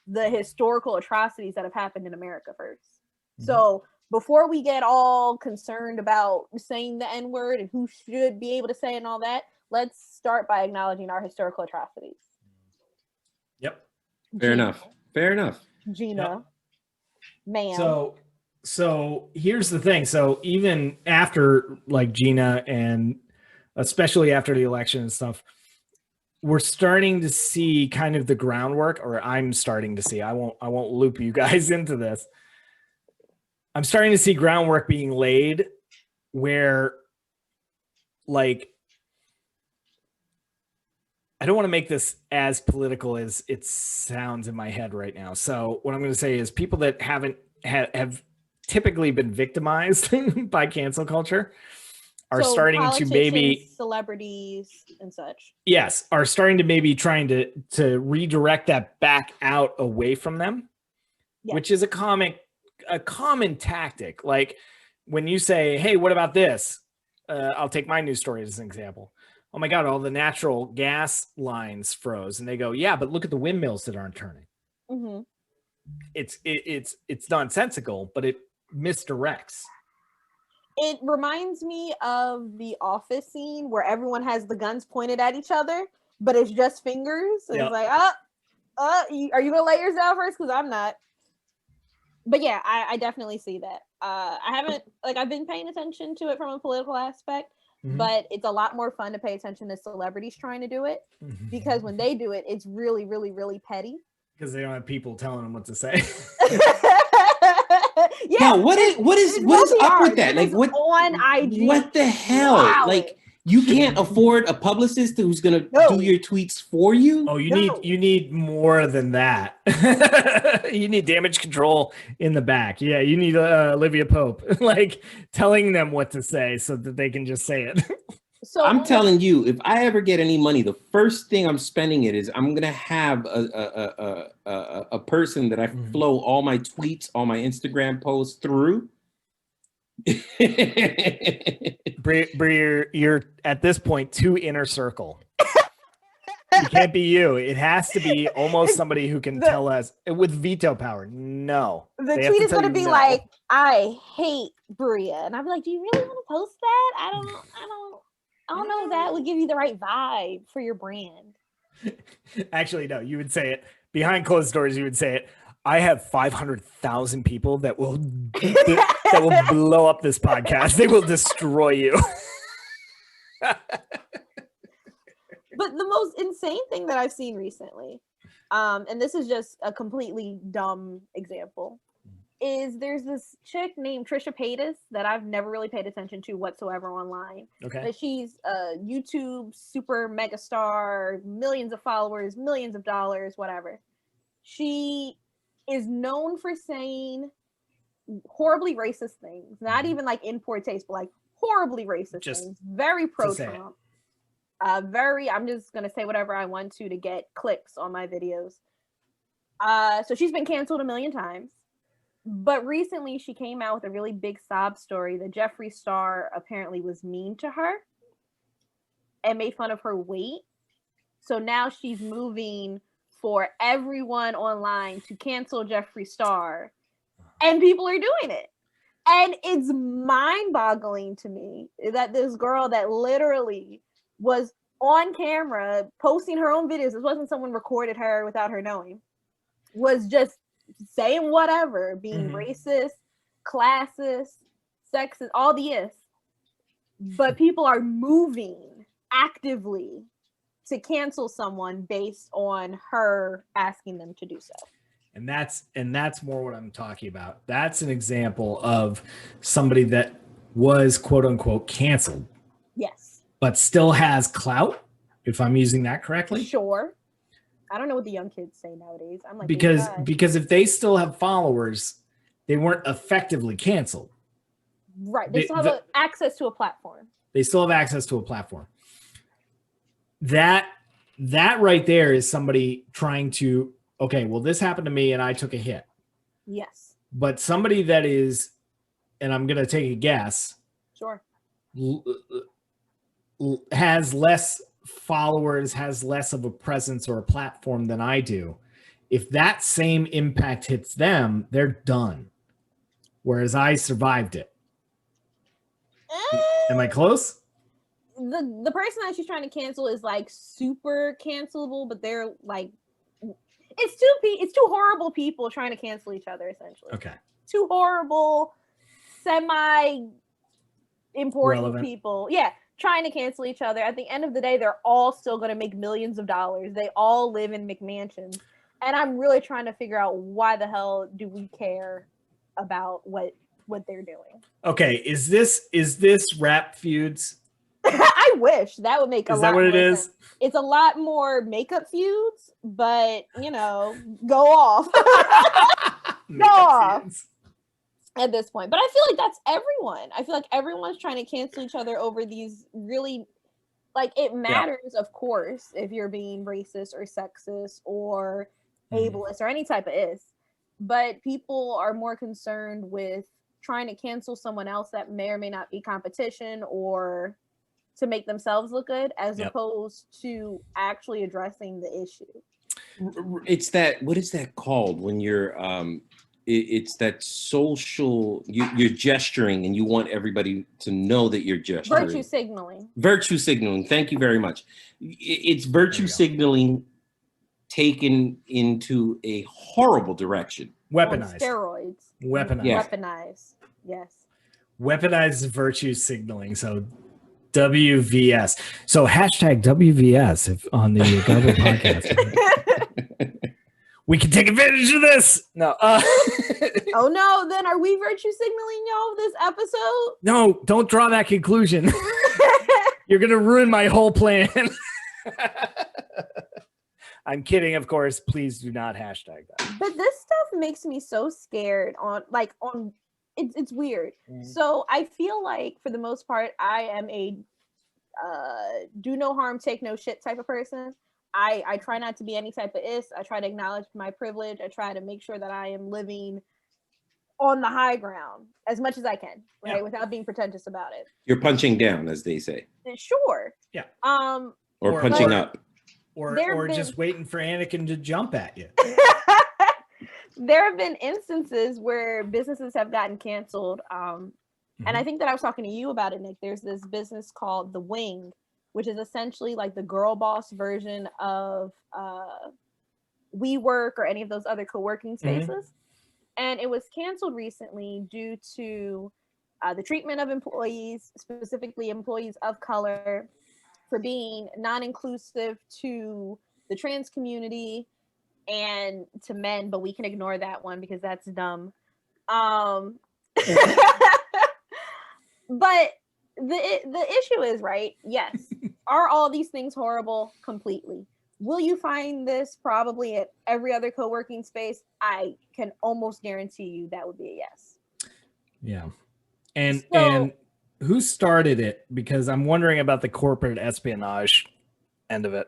the historical atrocities that have happened in America first. So before we get all concerned about saying the N-word and who should be able to say it and all that, let's start by acknowledging our historical atrocities. Yep. Fair enough. Gina. Ma'am. So here's the thing. So even after like Gina and especially after the election and stuff, we're starting to see kind of the groundwork, or I'm starting to see, I won't loop you guys into this. I'm starting to see groundwork being laid where, like, I don't want to make this as political as it sounds in my head right now. So what I'm going to say is people that have typically been victimized by cancel culture are starting to maybe celebrities and such. Yes, are starting to maybe trying to redirect that back out away from them, which is a common tactic. Like when you say, "Hey, what about this?" I'll take my news story as an example. Oh my God, all the natural gas lines froze, and they go, "Yeah, but look at the windmills that aren't turning." It's nonsensical, but it misdirects. It reminds me of the Office scene where everyone has the guns pointed at each other, but it's just fingers. And it's like, are you going to lay yours down first? Because I'm not. But yeah, I definitely see that. I've been paying attention to it from a political aspect, but it's a lot more fun to pay attention to celebrities trying to do it because when they do it, it's really, really, really petty. Because they don't have people telling them what to say. Yeah, what is up with that? Like what on IG? What the hell? Wow. Like you can't afford a publicist who's gonna do your tweets for you? Oh, you need more than that. You need damage control in the back. Yeah, you need Olivia Pope like telling them what to say so that they can just say it. So I'm telling you, if I ever get any money, the first thing I'm spending it is I'm gonna have a person that I flow all my tweets, all my Instagram posts through. Bree, you're at this point too inner circle. It can't be you. It has to be almost somebody who can tell us with veto power. No. The tweet is going to be like, "I hate Bria," and I'll be like, "Do you really want to post that? I don't know if that would give you the right vibe for your brand." Actually, no, you would say it behind closed doors. You would say it. I have 500,000 people that will blow up this podcast. They will destroy you. But the most insane thing that I've seen recently, and this is just a completely dumb example, is there's this chick named Trisha Paytas that I've never really paid attention to whatsoever online. Okay. But she's a YouTube super mega star, millions of followers, millions of dollars, whatever. She is known for saying horribly racist things, not even like in poor taste, but like horribly racist things, very pro-Trump. I'm just gonna say whatever I want to get clicks on my videos. So she's been canceled a million times, but recently she came out with a really big sob story that Jeffree Star apparently was mean to her and made fun of her weight. So now she's moving for everyone online to cancel Jeffree Star, and people are doing it. And it's mind-boggling to me that this girl that literally was on camera posting her own videos, it wasn't someone recorded her without her knowing, was just saying whatever, being racist, classist, sexist, all the ifs. But people are moving actively to cancel someone based on her asking them to do so. And that's more what I'm talking about. That's an example of somebody that was quote unquote canceled. Yes. But still has clout, if I'm using that correctly. Sure. I don't know what the young kids say nowadays. I'm like, because if they still have followers, they weren't effectively canceled. Right. They still have access to a platform. They still have access to a platform. That right there is somebody trying to, okay, well, this happened to me and I took a hit. Yes. But somebody that is, and I'm going to take a guess. Sure. Has less followers, has less of a presence or a platform than I do. If that same impact hits them, they're done. Whereas I survived it. Am I close? The person that she's trying to cancel is like super cancelable, but they're like, it's two horrible people trying to cancel each other, essentially. Okay. Two horrible, semi-important people. Yeah, trying to cancel each other. At the end of the day, they're all still going to make millions of dollars. They all live in McMansions. And I'm really trying to figure out why the hell do we care about what they're doing. Okay, is this rap feuds? I wish that would make a lot. Is that what it is? Sense. It's a lot more makeup feuds, but go off. Go off at this point. But I feel like that's everyone. I feel like everyone's trying to cancel each other over these really, like, it matters, of course, if you're being racist or sexist or ableist or any type of is. But people are more concerned with trying to cancel someone else that may or may not be competition or to make themselves look good, as opposed to actually addressing the issue. It's that, what is that called when you're it's that social, you're gesturing and you want everybody to know that you're gesturing. Virtue signaling. Virtue signaling. Thank you very much. It's virtue signaling taken into a horrible direction. Weaponized. Steroids. Weaponized. Yeah. Weaponized. Yes. Weaponized virtue signaling. So WVS. So hashtag WVS if on the Garbled Podcast. We can take advantage of this. No. Oh no, then are we virtue signaling y'all this episode? No, don't draw that conclusion. You're going to ruin my whole plan. I'm kidding, of course. Please do not hashtag that. But this stuff makes me so scared it's weird. So I feel like for the most part, I am a do no harm, take no shit type of person. I try not to be any type of is. I try to acknowledge my privilege. I try to make sure that I am living on the high ground as much as I can, right? Without being pretentious about it. You're punching down, as they say. Sure. Yeah. Or punching up. Or just waiting for Anakin to jump at you. There have been instances where businesses have gotten canceled. And I think that I was talking to you about it, Nick. There's this business called The Wing, which is essentially like the girl boss version of WeWork or any of those other co-working spaces. And it was canceled recently due to the treatment of employees, specifically employees of color, for being non-inclusive to the trans community and to men, but we can ignore that one because that's dumb. But the issue is, right, yes, are all these things horrible? Completely. Will you find this probably at every other co-working space? I can almost guarantee you that would be a yes. Yeah. And who started it? Because I'm wondering about the corporate espionage end of it.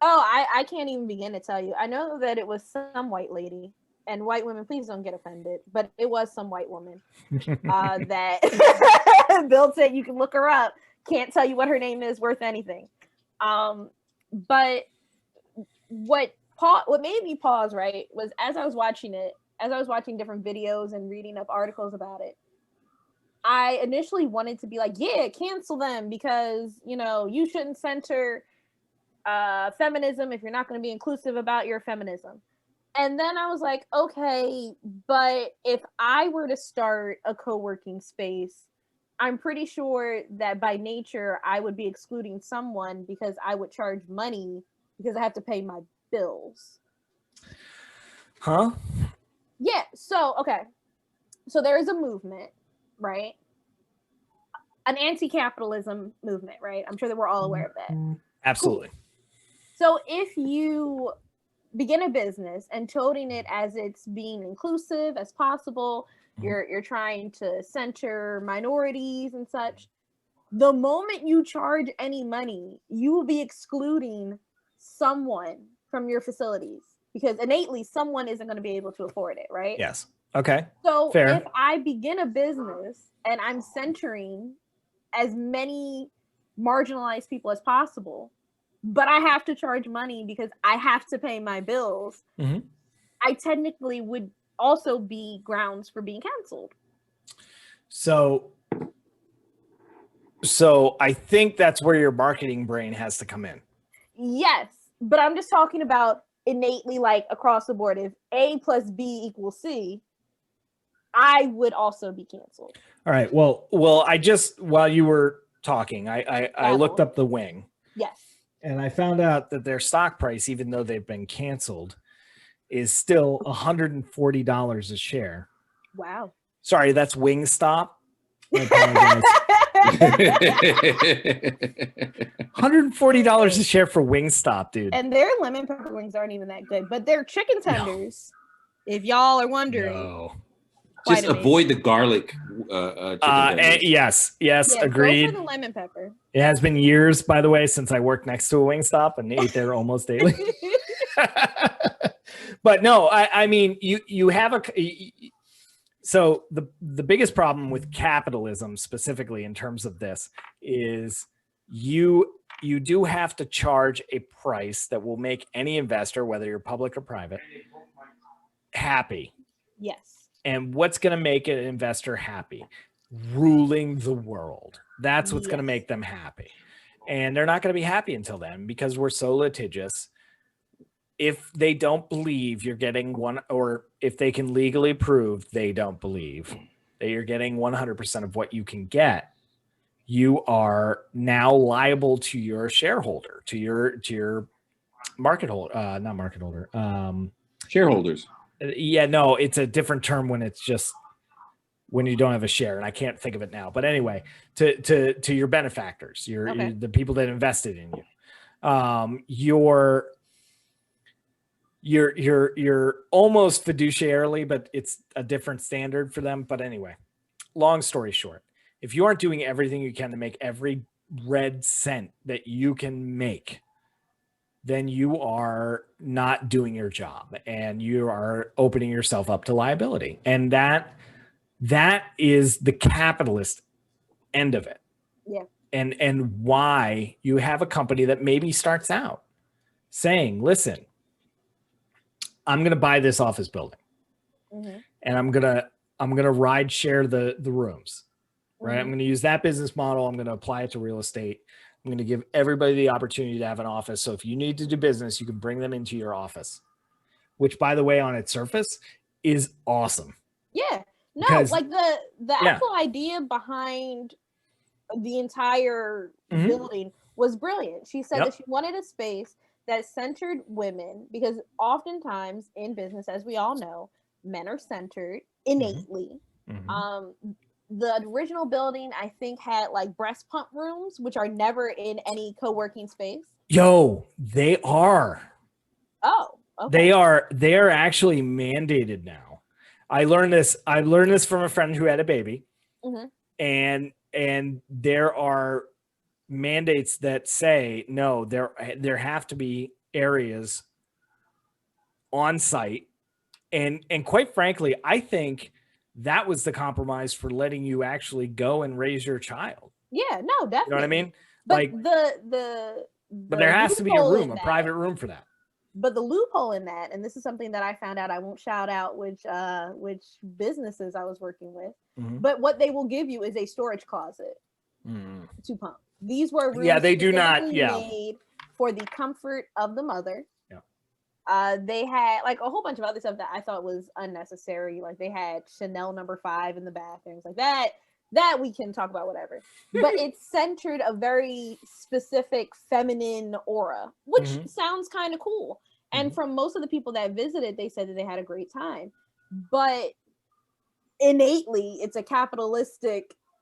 Oh, I can't even begin to tell you. I know that it was some white lady, and white women, please don't get offended, but it was some white woman that built it. You can look her up. Can't tell you what her name is worth anything. But what made me pause, right, was as I was watching different videos and reading up articles about it, I initially wanted to be like, yeah, cancel them because, you shouldn't center feminism if you're not going to be inclusive about your feminism. And then I was like, okay, but if I were to start a co-working space, I'm pretty sure that by nature I would be excluding someone because I would charge money because I have to pay my bills. Huh? Yeah. So, okay. So there is a movement, right? An anti-capitalism movement, right? I'm sure that we're all aware of that. Absolutely. Cool. So if you begin a business and touting it as it's being inclusive as possible, you're trying to center minorities and such, the moment you charge any money, you will be excluding someone from your facilities because innately someone isn't going to be able to afford it, right? Yes. Okay. So fair. If I begin a business and I'm centering as many marginalized people as possible, but I have to charge money because I have to pay my bills, I technically would also be grounds for being canceled. So I think that's where your marketing brain has to come in. Yes, but I'm just talking about innately, like across the board. If A plus B equals C, I would also be canceled. All right. Well, I just, while you were talking, I looked up the Wing. Yes. And I found out that their stock price, even though they've been canceled, is still $140 a share. Wow. Sorry, that's Wingstop. I apologize. $140 a share for Wingstop, dude. And their lemon pepper wings aren't even that good, but their chicken tenders, if y'all are wondering, just avoid the garlic. Yes, agreed. Go for the lemon pepper. It has been years, by the way, since I worked next to a Wingstop and ate there almost daily. But no, I mean, you have so the biggest problem with capitalism specifically in terms of this is you do have to charge a price that will make any investor, whether you're public or private, happy. Yes. And what's going to make an investor happy? Ruling the world. That's what's going to make them happy. And they're not going to be happy until then because we're so litigious. If they don't believe you're getting one, or if they can legally prove they don't believe that you're getting 100% of what you can get, you are now liable to your shareholder, to your market holder, not market holder, shareholders. Yeah, no, it's a different term when it's just when you don't have a share, and I can't think of it now. But anyway, to your benefactors, the people that invested in you, you're almost fiduciarily, but it's a different standard for them. But anyway, long story short, if you aren't doing everything you can to make every red cent that you can make, then you are not doing your job and you are opening yourself up to liability. And that is the capitalist end of it. Yeah. And why you have a company that maybe starts out saying, listen, I'm going to buy this office building and I'm going to ride share the rooms, right? I'm going to use that business model. I'm going to apply it to real estate. I'm going to give everybody the opportunity to have an office. So if you need to do business, you can bring them into your office, which, by the way, on its surface is awesome. Yeah. No, like the actual idea behind the entire building was brilliant. She said that she wanted a space that centered women because oftentimes in business, as we all know, men are centered innately. the original building, I think, had like breast pump rooms, which are never in any co-working space. Yo, they are. Oh, okay. They are actually mandated now. I learned this from a friend who had a baby. Mm-hmm. And there are mandates that say no, there have to be areas on site. And quite frankly, I think that was the compromise for letting you actually go and raise your child. Yeah, no, definitely. You know what I mean? But like but there has to be a private room for that. But the loophole in that, and this is something that I found out, I won't shout out which businesses I was working with, but what they will give you is a storage closet to pump. These were rooms they do not made for the comfort of the mother. They had like a whole bunch of other stuff that I thought was unnecessary. Like they had Chanel No. 5 in the bathrooms, like that we can talk about, whatever. But it centered a very specific feminine aura, which sounds kind of cool. And from most of the people that visited, they said that they had a great time. But innately,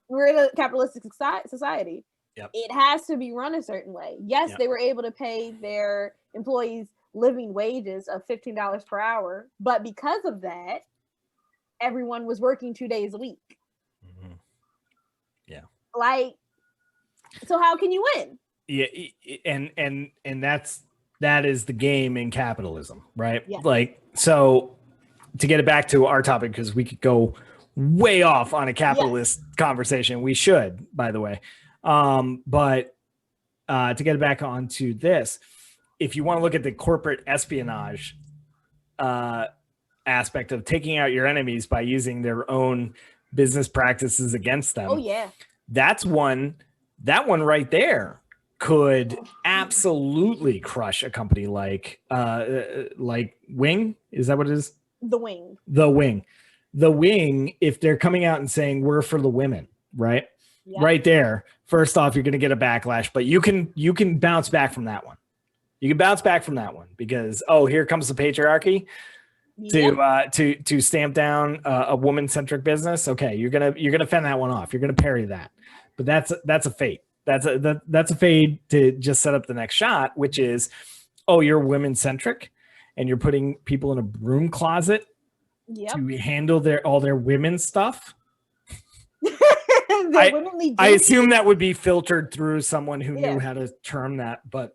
we're in a capitalistic society. Yep. It has to be run a certain way. Yes, they were able to pay their employees living wages of $15 per hour, but because of that, everyone was working 2 days a week. Yeah. Like, so how can you win? Yeah, and that is the game in capitalism, right? Yeah. Like, so to get it back to our topic, because we could go way off on a capitalist conversation. We should, by the way. But to get it back onto this, if you want to look at the corporate espionage aspect of taking out your enemies by using their own business practices against them. Oh yeah. That one right there could absolutely crush a company like Wing. Is that what it is? The Wing. The Wing, if they're coming out and saying we're for the women, right? Yep. Right there. First off, you're going to get a backlash, but you can bounce back from that one. You can bounce back from that one because, here comes the patriarchy to stamp down a woman-centric business. Okay, you're gonna fend that one off. You're gonna parry that, but that's a fate. That's a fade to just set up the next shot, which is, you're women-centric, and you're putting people in a broom closet to handle all their women's stuff. I assume that would be filtered through someone who knew how to term that, but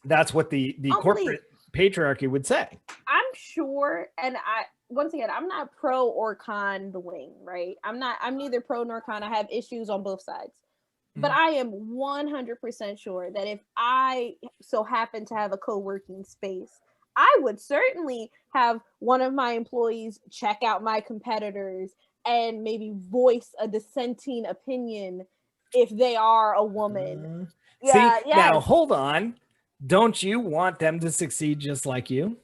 that's what the corporate patriarchy would say. I'm sure, and I'm not pro or con the Wing, right? I'm neither pro nor con. I have issues on both sides. But I am 100% sure that if I so happen to have a co-working space, I would certainly have one of my employees check out my competitors and maybe voice a dissenting opinion if they are a woman. Now hold on. Don't you want them to succeed just like you?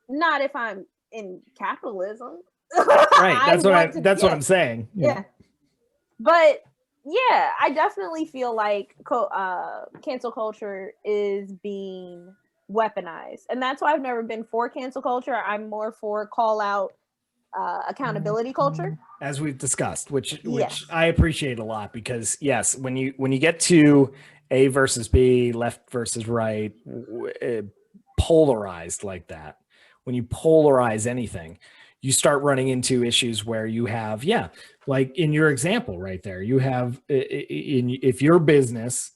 Not if I'm in capitalism. Right. That's what I'm saying. Yeah. But yeah, I definitely feel like cancel culture is being weaponized. And that's why I've never been for cancel culture. I'm more for call out accountability culture. As we've discussed, which I appreciate a lot because when you get to A versus B, left versus right, polarized like that, when you polarize anything, you start running into issues where you have, like in your example right there, you have, if your business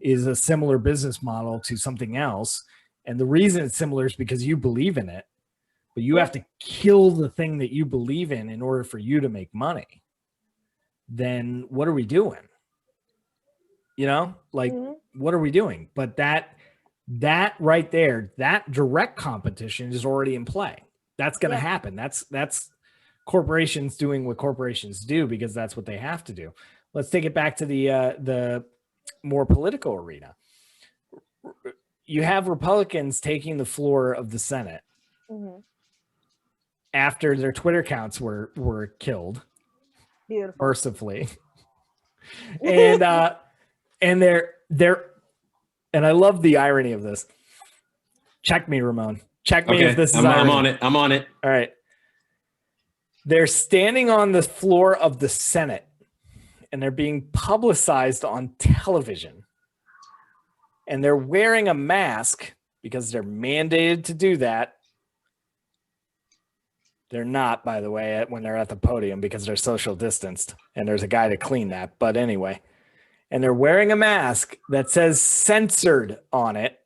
is a similar business model to something else, and the reason it's similar is because you believe in it, but you have to kill the thing that you believe in order for you to make money, then what are we doing? What are we doing? But that right there, that direct competition is already in play. That's going to happen. That's corporations doing what corporations do because that's what they have to do. Let's take it back to the more political arena. You have Republicans taking the floor of the Senate after their Twitter accounts were killed mercifully, and they're and I love the irony of this. Check me, Ramon. Check me if this is irony. I'm on it. All right. They're standing on the floor of the Senate and they're being publicized on television. And they're wearing a mask because they're mandated to do that. They're not, by the way, when they're at the podium because they're social distanced and there's a guy to clean that. But anyway, and they're wearing a mask that says censored on it,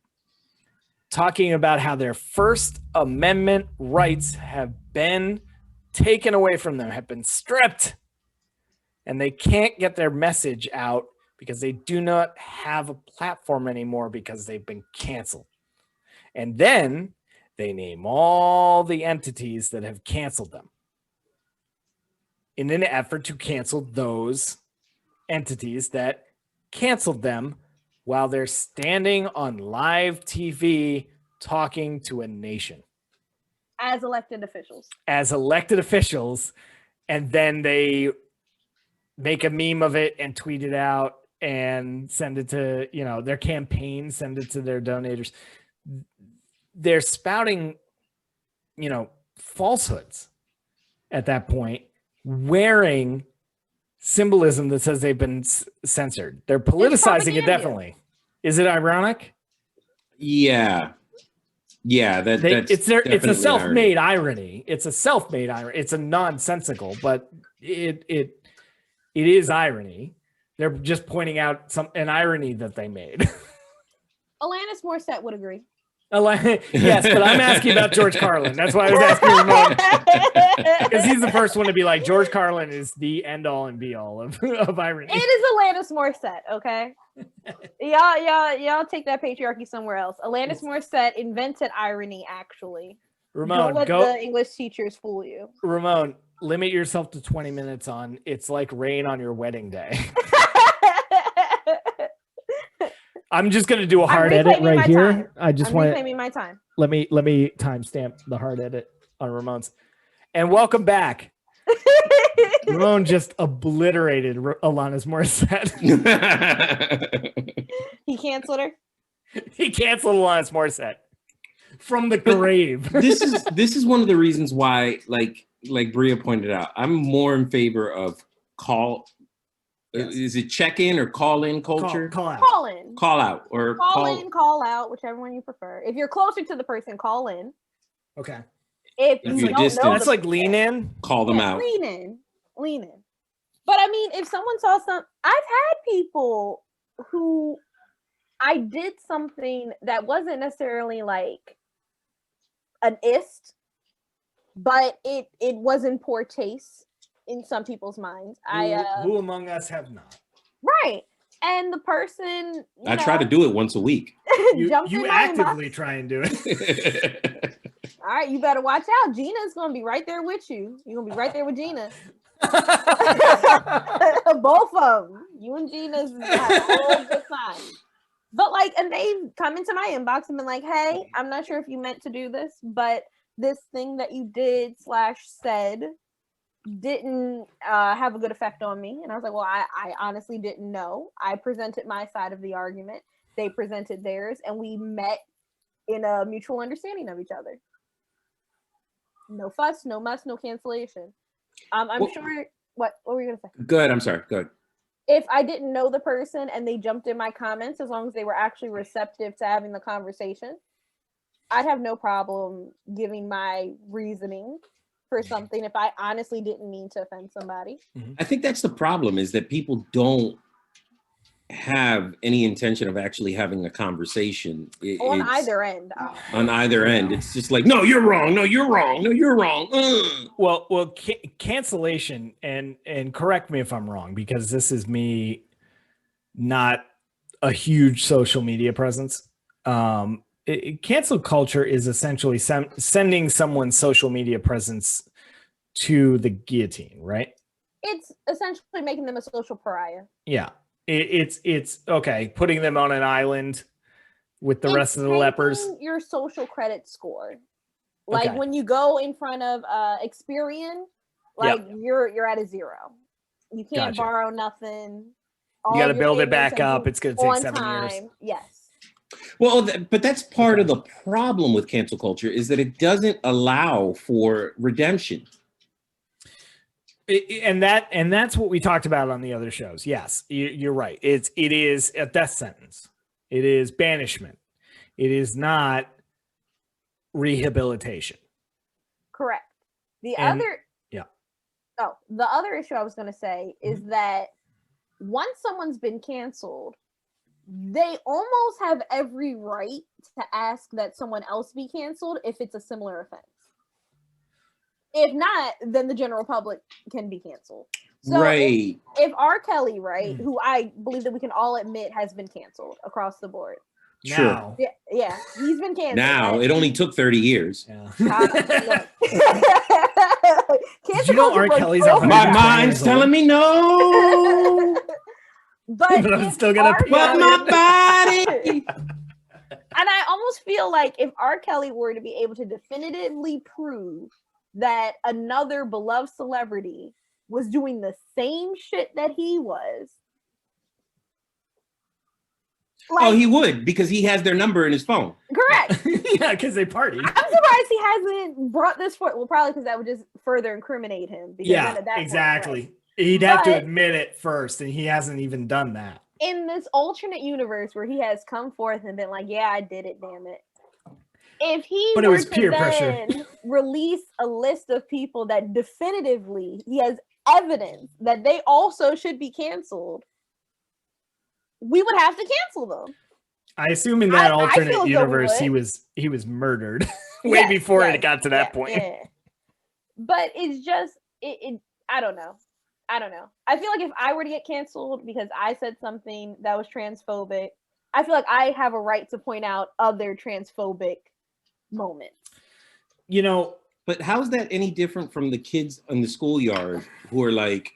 talking about how their First Amendment rights have been taken away from them, have been stripped, and they can't get their message out because they do not have a platform anymore because they've been canceled. And then they name all the entities that have canceled them in an effort to cancel those entities that canceled them while they're standing on live TV talking to a nation. As elected officials. As elected officials. And then they make a meme of it and tweet it out and send it to, their campaign, send it to their donators. They're spouting, falsehoods at that point, wearing symbolism that says they've been censored. They're politicizing it, definitely. Is it ironic? Yeah. Yeah, it's a self-made irony. It's a self-made irony. It's a nonsensical, but it is irony. They're just pointing out an irony that they made. Alanis Morissette would agree. Yes, but I'm asking about George Carlin. That's why I was asking Ramon. Because he's the first one to be like, George Carlin is the end-all and be-all of irony. It is Alanis Morissette, okay? Y'all take that patriarchy somewhere else. Alanis Morissette invented irony, actually. Ramon, don't let the English teachers fool you. Ramon, limit yourself to 20 minutes on It's Like Rain on Your Wedding Day. I'm just going to do a hard edit right here. Time. I just want to reclaiming my time. Let me timestamp the hard edit on Ramon's. And welcome back. Ramon just obliterated Alanis Morissette. He canceled her. He canceled Alanis Morissette from the grave. This is one of the reasons why, like Bria pointed out, I'm more in favor of Yes. Is it check-in or call-in culture? Call out. Call in. Call out. Or call in, call out, whichever one you prefer. If you're closer to the person, call in. Okay. If you don't know, that's like lean in. Call them out. Lean in. But I mean, if someone saw I've had people who I did something that wasn't necessarily like an ist, but it was in poor taste in some people's minds. Who among us have not? Right. And the person I try to do it once a week. You actively try and do it. All right, you better watch out. Gina's gonna be right there with you. You're gonna be right there with Gina. Both of them. You and Gina's have a whole good time. But and they've come into my inbox and been like, hey, I'm not sure if you meant to do this, but this thing that you did / said didn't have a good effect on me. And I was like, well, I honestly didn't know. I presented my side of the argument. They presented theirs, and we met in a mutual understanding of each other. No fuss, no muss, no cancellation. I'm sure. What were you gonna say? Good. I'm sorry. Good. If I didn't know the person and they jumped in my comments, as long as they were actually receptive to having the conversation, I'd have no problem giving my reasoning for something if I honestly didn't mean to offend somebody. I think that's the problem, is that people don't have any intention of actually having a conversation. On either end. On either end. It's just like, no, you're wrong. No, you're wrong. No, you're wrong. Well, cancellation, and correct me if I'm wrong, because this is me not a huge social media presence. Cancel culture is essentially sending someone's social media presence to the guillotine, right? It's essentially making them a social pariah. Yeah. It's okay, putting them on an island with the rest of the lepers. Your social credit score. Like when you go in front of Experian, you're at a 0. You can't borrow nothing. You got to build it back up. It's going to take 7 years. Yes. Well, but that's part of the problem with cancel culture, is that it doesn't allow for redemption. And that's what we talked about on the other shows. Yes, you're right. It is a death sentence. It is banishment. It is not rehabilitation. Correct. The other issue I was going to say is that once someone's been canceled, they almost have every right to ask that someone else be canceled if it's a similar offense. If not, then the general public can be canceled. So right. If R. Kelly, right, who I believe that we can all admit has been canceled across the board. Now. Yeah, he's been canceled. Now, it only took 30 years. Yeah. Did you know R. Kelly's my mind's telling me no. but I'm still gonna but my body. And I almost feel like if R. Kelly were to be able to definitively prove that another beloved celebrity was doing the same shit that he was. He would, because he has their number in his phone. Correct. Yeah, because they party. I'm surprised he hasn't brought this forward. Well, probably because that would just further incriminate him. Yeah, exactly. Point, right? He'd have to admit it first, and he hasn't even done that. In this alternate universe where he has come forth and been like, yeah, I did it, damn it. If he but it was peer pressure. Release a list of people that definitively he has evidence that they also should be canceled, we would have to cancel them. I assume in that alternate universe he was murdered way before it got to that point. Yeah. But it's just I don't know. I feel like if I were to get canceled because I said something that was transphobic, I feel like I have a right to point out other transphobic moments. You know, but how is that any different from the kids in the schoolyard who are like,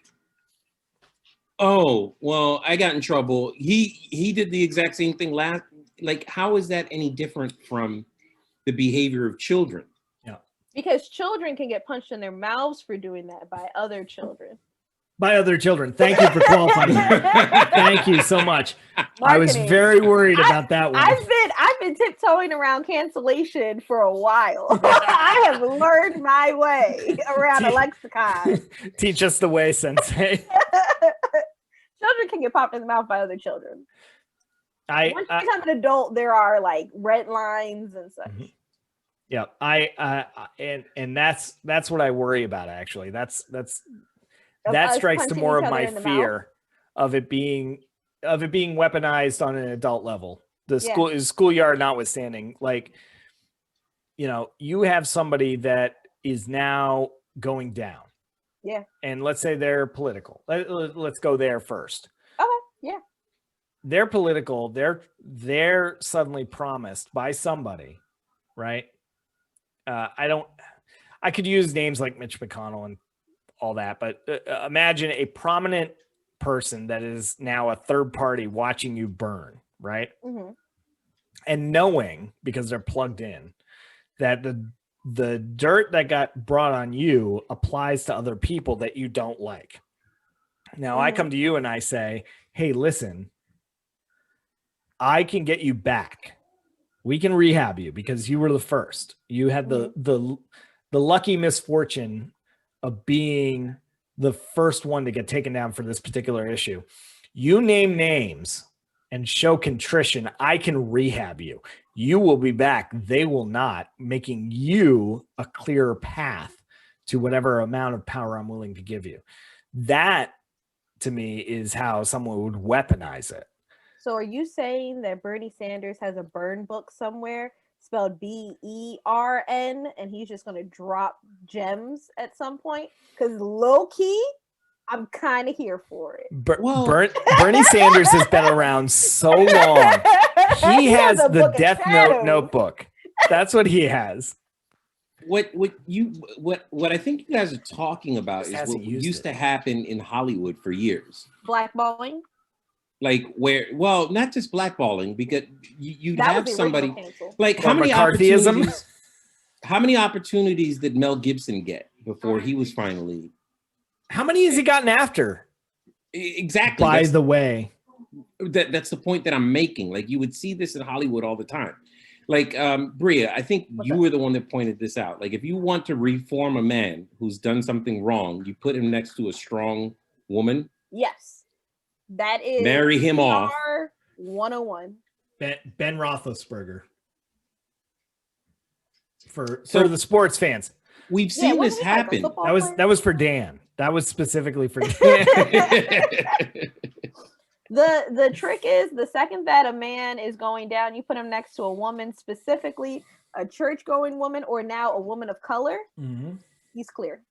oh, well, I got in trouble. He did the exact same thing last. Like, how is that any different from the behavior of children? Yeah, because children can get punched in their mouths for doing that by other children. By other children. Thank you for qualifying that. Thank you so much. Marketing. I was very worried about that one. I've been tiptoeing around cancellation for a while. I have learned my way around a lexicon. Teach us the way, Sensei. Children can get popped in the mouth by other children. Once you become an adult, there are like red lines and such. Yeah, and that's what I worry about. Actually, that strikes to more of my fear of it being weaponized on an adult level. The schoolyard notwithstanding, like, you know, you have somebody that is now going down. Yeah. And let's say they're political. Let's go there first. Okay. Yeah. They're political. They're suddenly promised by somebody, right? I could use names like Mitch McConnell and all that, but imagine a prominent person that is now a third party watching you burn, right? Mm-hmm. And knowing, because they're plugged in, that the dirt that got brought on you applies to other people that you don't like. Now, I come to you and I say, hey, listen, I can get you back. We can rehab you because you were the first. You had the lucky misfortune of being the first one to get taken down for this particular issue. You name names and show contrition, I can rehab you. You will be back. They will not, making you a clearer path to whatever amount of power I'm willing to give you. That, to me, is how someone would weaponize it. So are you saying that Bernie Sanders has a burn book somewhere spelled BERN and he's just going to drop gems at some point? Because low key, I'm kind of here for it. Bernie Sanders has been around so long. He has the Death Note notebook. That's what he has. What I think you guys are talking about is what used to happen in Hollywood for years. Blackballing? Like not just blackballing, because you'd have somebody like how many opportunities did Mel Gibson get before he was finally? How many has he gotten after? Exactly. The way, that's the point that I'm making. Like, you would see this in Hollywood all the time. Like, Bria, I think What's you up? were the one that pointed this out. Like, if you want to reform a man who's done something wrong, you put him next to a strong woman. Yes. That is Marry him off. PR 101. Ben Roethlisberger. For So- the sports fans. We've seen this wasn't he like a happen. football player? That was for Dan. That was specifically for Dan. The trick is the second that a man is going down, you put him next to a woman, specifically a church-going woman or now a woman of color, Mhm. he's clear.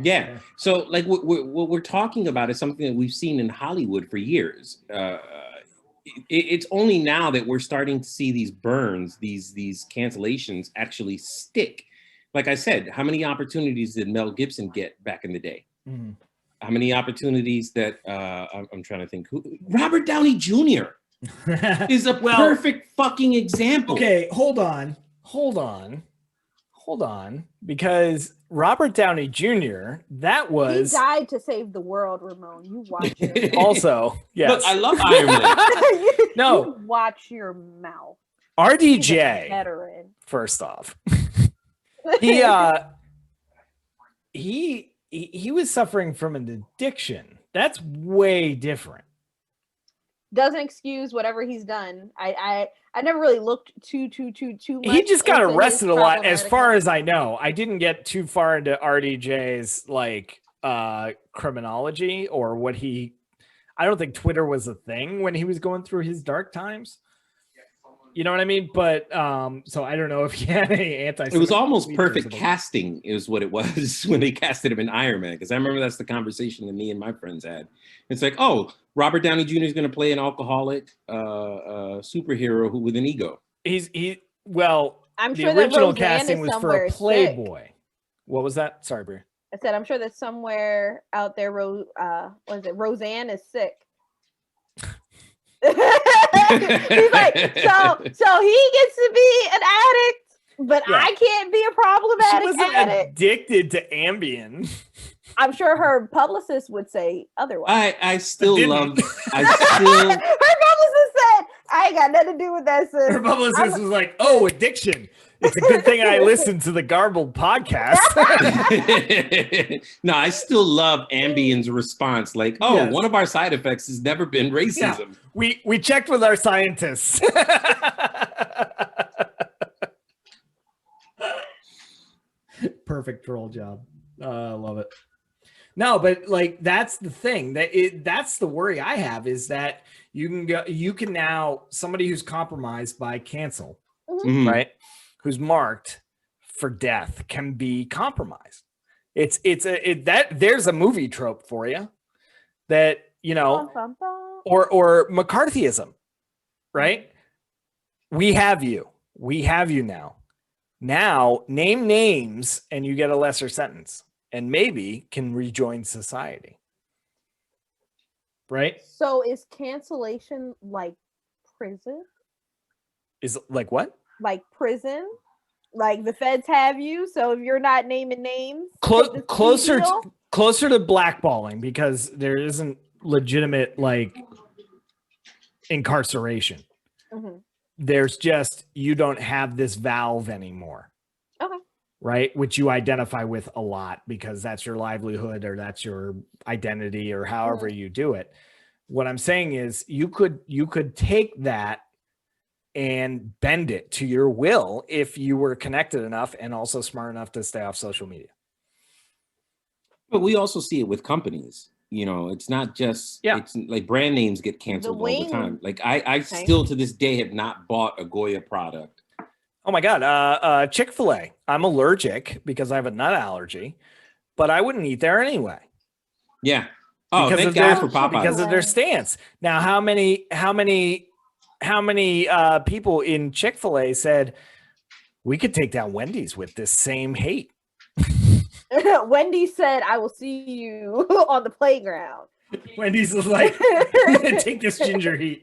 Yeah. So, like, what we're talking about is something that we've seen in Hollywood for years. It's only now that we're starting to see these burns, these cancellations actually stick. Like I said, how many opportunities did Mel Gibson get back in the day? Mhm. How many opportunities that I'm trying to think? Robert Downey Jr. is a perfect fucking example. Okay, hold on, because Robert Downey Jr. That He was died to save the world, Ramon. You watch your mouth. also yes. Look, I love Iron Man. No. You watch your mouth. He's a RDJ. veteran. First off, he was suffering from an addiction. That's way different. Doesn't excuse whatever he's done. I never really looked too much. He just got into his arrested a lot, as problematic far life. as I know. I didn't get too far into RDJ's like criminology or what he. I don't think Twitter was a thing when he was going through his dark times. You know what I mean? But so I don't know if he had any anti. It was almost perfect casting, is what it was when they casted him in Iron Man. Because I remember that's the conversation that me and my friends had. It's like, oh, Robert Downey Jr. is going to play an alcoholic superhero with an ego. Well, I'm the sure that original Roseanne casting is was for somewhere a sick. Playboy. What was that? Sorry, Brie. I said I'm sure that somewhere out there, what is it? Roseanne is sick. He's like, so he gets to be an addict, but Yeah. I can't be a She problematic wasn't addict. addicted to Ambien. I'm sure her publicist would say otherwise. I still Didn't. love. Her publicist said, "I ain't got nothing to do with that, sis." Her publicist was like, "Oh, addiction. It's a good thing I listened to the Garbled Podcast." No, I still love Ambien's response. Like, oh, Yes. one of our side effects has never been racism. We checked with our scientists. Perfect troll job. I love it. No, but like that's the thing that's the worry I have is that you can now somebody who's compromised by cancel, Mhm. right? Who's marked for death can be compromised. There's a movie trope for you that, you know, or McCarthyism, right? We have you now. Now name names and you get a lesser sentence and maybe can rejoin society. Right? So is cancellation like prison? Is like what? Like prison? Like the feds have you, so if you're not naming names, Closer to blackballing because there isn't legitimate like incarceration. Mhm. There's just you don't have this valve anymore. Okay. Right? Which you identify with a lot because that's your livelihood or that's your identity or however you do it. What I'm saying is you could take that and bend it to your will if you were connected enough and also smart enough to stay off social media. But we also see it with companies. You know, it's not just, it's like brand names get canceled all the time. Like I still to this day have not bought a Goya product. Oh my God. Chick-fil-A. I'm allergic because I have a nut allergy, but I wouldn't eat there anyway. Yeah. Oh, because thank God for Popeyes. Because of their stance. Now, how many people in Chick-fil-A said we could take down Wendy's with this same hate? Wendy said, "I will see you on the playground." Wendy's was like, "Take this ginger heat."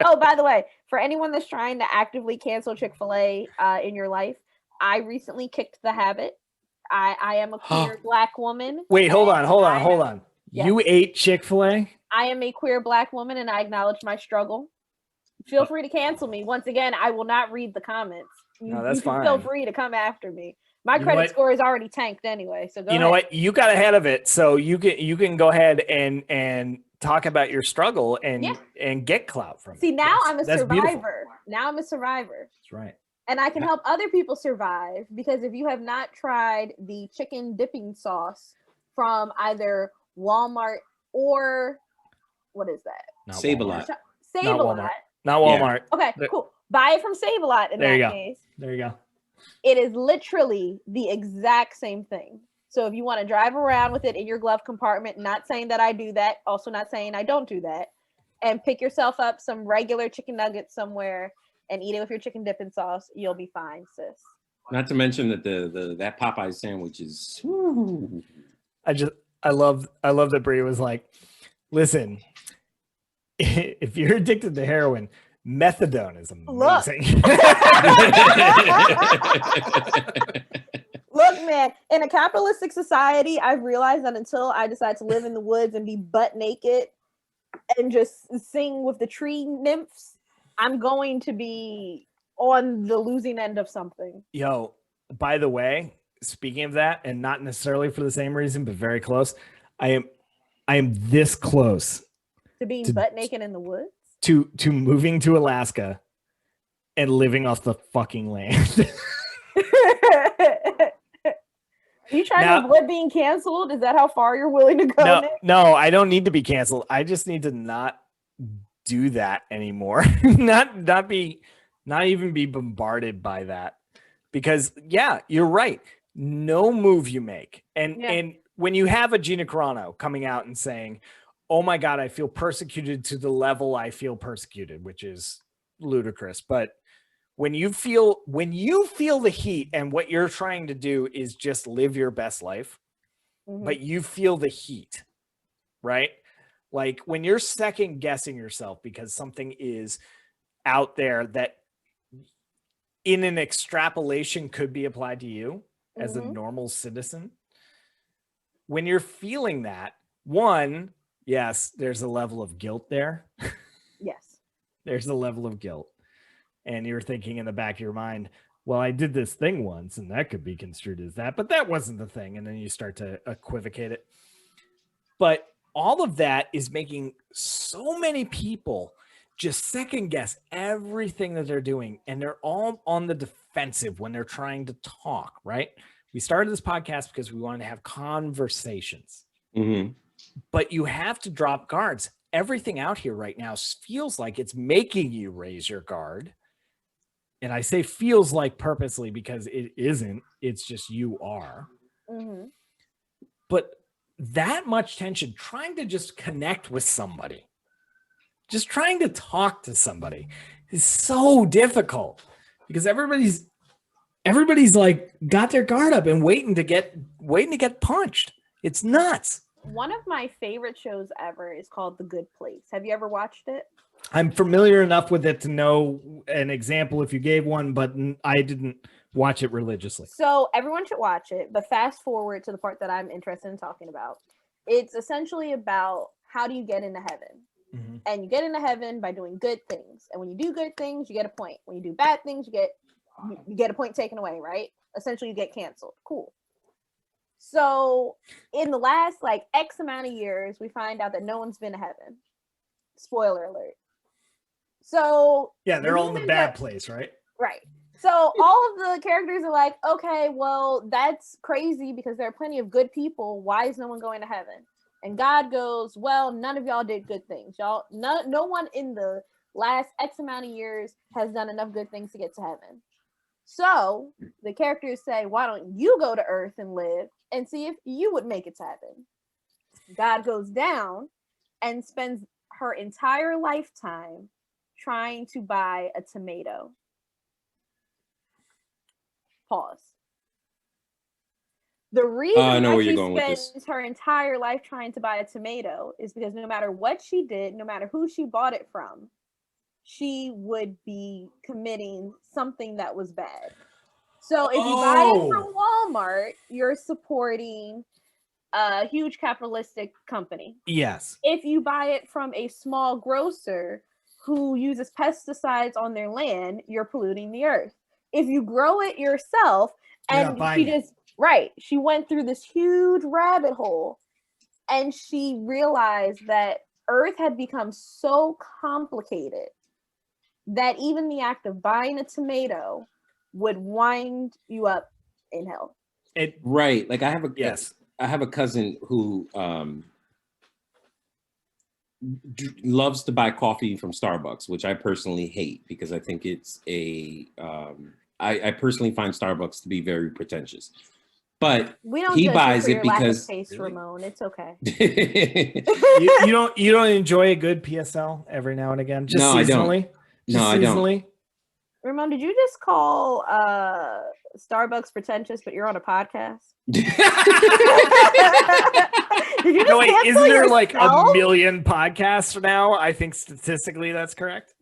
Oh, by the way, for anyone that's trying to actively cancel Chick-fil-A in your life, I recently kicked the habit. I am a queer Black woman. Wait, hold on. Yeah. You ate Chick-fil-A? I am a queer Black woman and I acknowledge my struggle. Feel free to cancel me. Once again, I will not read the comments. No, that's you can fine. Feel free to come after me. My You know credit what? score is already tanked anyway. So go You know ahead. what? You got ahead of it, so you can go ahead and talk about your struggle and get clout from it. See, now I'm a That's survivor. beautiful. Now I'm a survivor. That's right. And I can help other people survive, because if you have not tried the chicken dipping sauce from either Walmart or what is that? Not Save-A-Lot. Walmart. Save-A-Lot. Not Walmart. Okay, cool. Buy it from Save-A-Lot in that case. There you go. It is literally the exact same thing. So if you want to drive around with it in your glove compartment, not saying that I do that, also not saying I don't do that, and pick yourself up some regular chicken nuggets somewhere and eat it with your chicken dipping sauce, you'll be fine, sis. Not to mention that that Popeye sandwich is. Woo. I love that Brie was like, listen, if you're addicted to heroin, methadone is amazing. Look, man, in a capitalistic society, I've realized that until I decide to live in the woods and be butt naked and just sing with the tree nymphs, I'm going to be on the losing end of something. Yo, by the way, speaking of that, and not necessarily for the same reason, but very close, I am this close to being butt naked in the woods, to moving to Alaska and living off the fucking land. Are you trying to avoid being canceled? Is that how far you're willing to go? No, I don't need to be canceled. I just need to not do that anymore. not even be bombarded by that. Because yeah, you're right. No move you make. And when you have a Gina Carano coming out and saying, "Oh my God, I feel persecuted to the level I feel persecuted," which is ludicrous. But when you feel the heat and what you're trying to do is just live your best life, but you feel the heat, right? Like when you're second guessing yourself because something is out there that in an extrapolation could be applied to you as a normal citizen. When you're feeling that, one, yes, there's a level of guilt there. Yes. There's a level of guilt. And you're thinking in the back of your mind, well, I did this thing once and that could be construed as that, but that wasn't the thing. And then you start to equivocate it. But all of that is making so many people just second guess everything that they're doing. And they're all on the defensive when they're trying to talk, right? We started this podcast because we wanted to have conversations, but you have to drop guards. Everything out here right now feels like it's making you raise your guard. And I say feels like purposely because it isn't. It's just you are. But that much tension, trying to just connect with somebody, just trying to talk to somebody is so difficult because everybody's like got their guard up and waiting to get punched. It's nuts. One of my favorite shows ever is called The Good Place. Have you ever watched it? I'm familiar enough with it to know an example if you gave one, but I didn't watch it religiously. So everyone should watch it, but fast forward to the part that I'm interested in talking about. It's essentially about how do you get into heaven? And you get into heaven by doing good things. And when you do good things, you get a point. When you do bad things, you get a point taken away, right? Essentially, you get canceled. Cool. So in the last X amount of years, we find out that no one's been to heaven. Spoiler alert. So yeah, they're all in the bad place, right? Right. So all of the characters are like, okay, well, that's crazy because there are plenty of good people. Why is no one going to heaven? And God goes, well, none of y'all did good things. Y'all, no one in the last X amount of years has done enough good things to get to heaven. So the characters say, why don't you go to earth and live and see if you would make it to heaven? God goes down and spends her entire lifetime trying to buy a tomato. Pause. The reason why she spends her entire life trying to buy a tomato is because no matter what she did, no matter who she bought it from, she would be committing something that was bad. So if you buy it from Walmart, you're supporting a huge capitalistic company. Yes. If you buy it from a small grocer who uses pesticides on their land, you're polluting the earth. If you grow it yourself, and she went through this huge rabbit hole, and she realized that earth had become so complicated that even the act of buying a tomato would wind you up in hell. Right. Like I have a cousin who loves to buy coffee from Starbucks, which I personally hate because I think it's I personally find Starbucks to be very pretentious. But we don't he buys it because taste, really? Ramon, it's okay. you don't enjoy a good PSL every now and again, just seasonally. I don't. Ramon, did you just call Starbucks pretentious, but you're on a podcast? No, wait, isn't there yourself? Like a million podcasts now? I think statistically that's correct.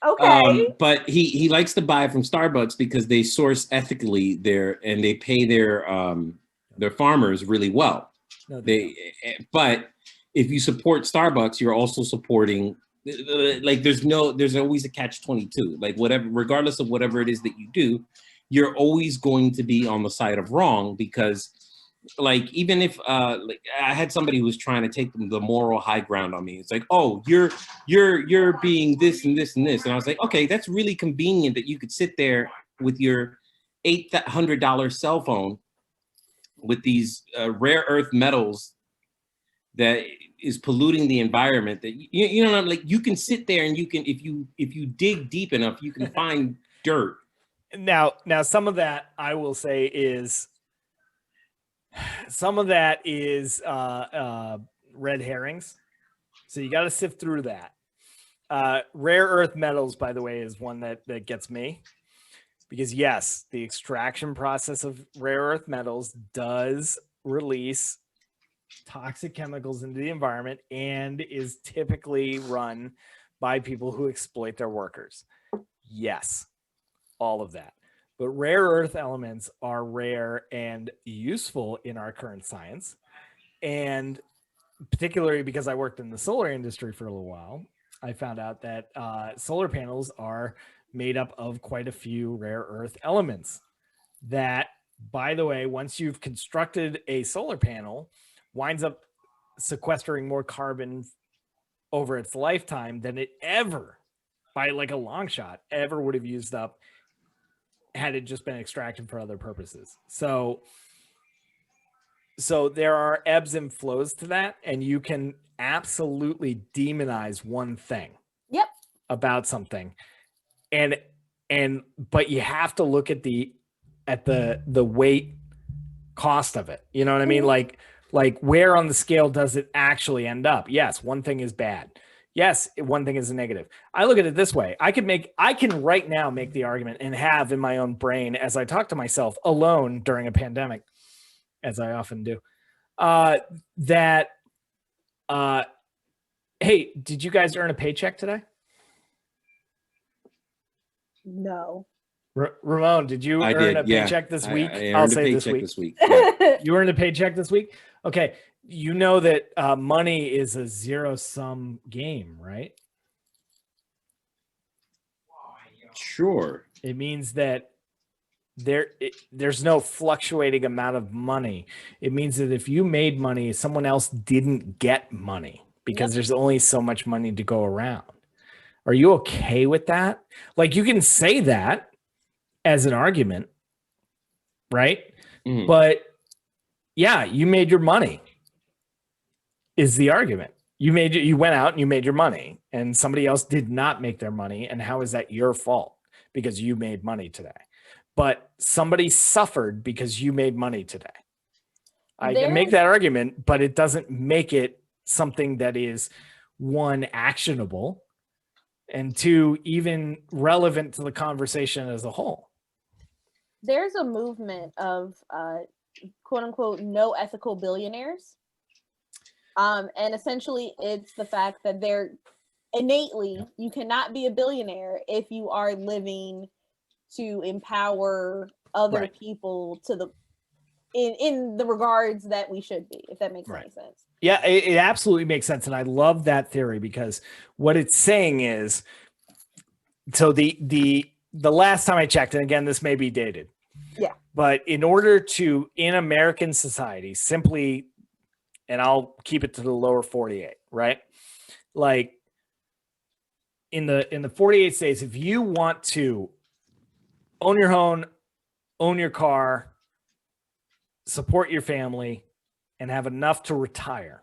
Okay. But he likes to buy from Starbucks because they source ethically there and they pay their farmers really well. No, but if you support Starbucks, you're also supporting like there's always a catch-22. Like whatever, regardless of whatever it is that you do, you're always going to be on the side of wrong because like even if like I had somebody who was trying to take the moral high ground on me. It's like, oh, you're being this and this and this. And I was like, okay, that's really convenient that you could sit there with your $800 cell phone with these rare earth metals that is polluting the environment that you know like you can sit there and you can if you dig deep enough you can find dirt. Now some of that I will say is red herrings. So you got to sift through that. Rare earth metals, by the way, is one that gets me because yes, the extraction process of rare earth metals does release toxic chemicals into the environment and is typically run by people who exploit their workers. Yes, all of that. But rare earth elements are rare and useful in our current science. And particularly because I worked in the solar industry for a little while, I found out that solar panels are made up of quite a few rare earth elements that, by the way, once you've constructed a solar panel, winds up sequestering more carbon over its lifetime than it ever, by like a long shot, ever would have used up had it just been extracted for other purposes. So there are ebbs and flows to that, and you can absolutely demonize one thing about something. But you have to look at the weight cost of it. You know what I mean? Like where on the scale does it actually end up? Yes, one thing is bad. Yes, one thing is a negative. I look at it this way. I can right now make the argument and have in my own brain as I talk to myself alone during a pandemic, as I often do, hey, did you guys earn a paycheck today? No. Ramon, did you earn a paycheck this week? I'll say this week. Yeah. You earned a paycheck this week? Okay. You know that money is a zero-sum game, right? Sure. It means that there's no fluctuating amount of money. It means that if you made money, someone else didn't get money because there's only so much money to go around. Are you okay with that? Like, you can say that as an argument, right? Mm. But yeah, you made your money is the argument. You went out and you made your money, and somebody else did not make their money. And how is that your fault? Because you made money today. But somebody suffered because you made money today. I can make that argument, but it doesn't make it something that is, one, actionable, and two, even relevant to the conversation as a whole. There's a movement of quote unquote no ethical billionaires. And essentially it's the fact that they're innately, you cannot be a billionaire if you are living to empower other people to the in the regards that we should be, if that makes any sense. Yeah, it absolutely makes sense. And I love that theory, because what it's saying is, so the last time I checked, and again, this may be dated. Yeah. But in order to, in American society, simply, and I'll keep it to the lower 48, right? Like in the 48 states, if you want to own your home, own your car, support your family, and have enough to retire,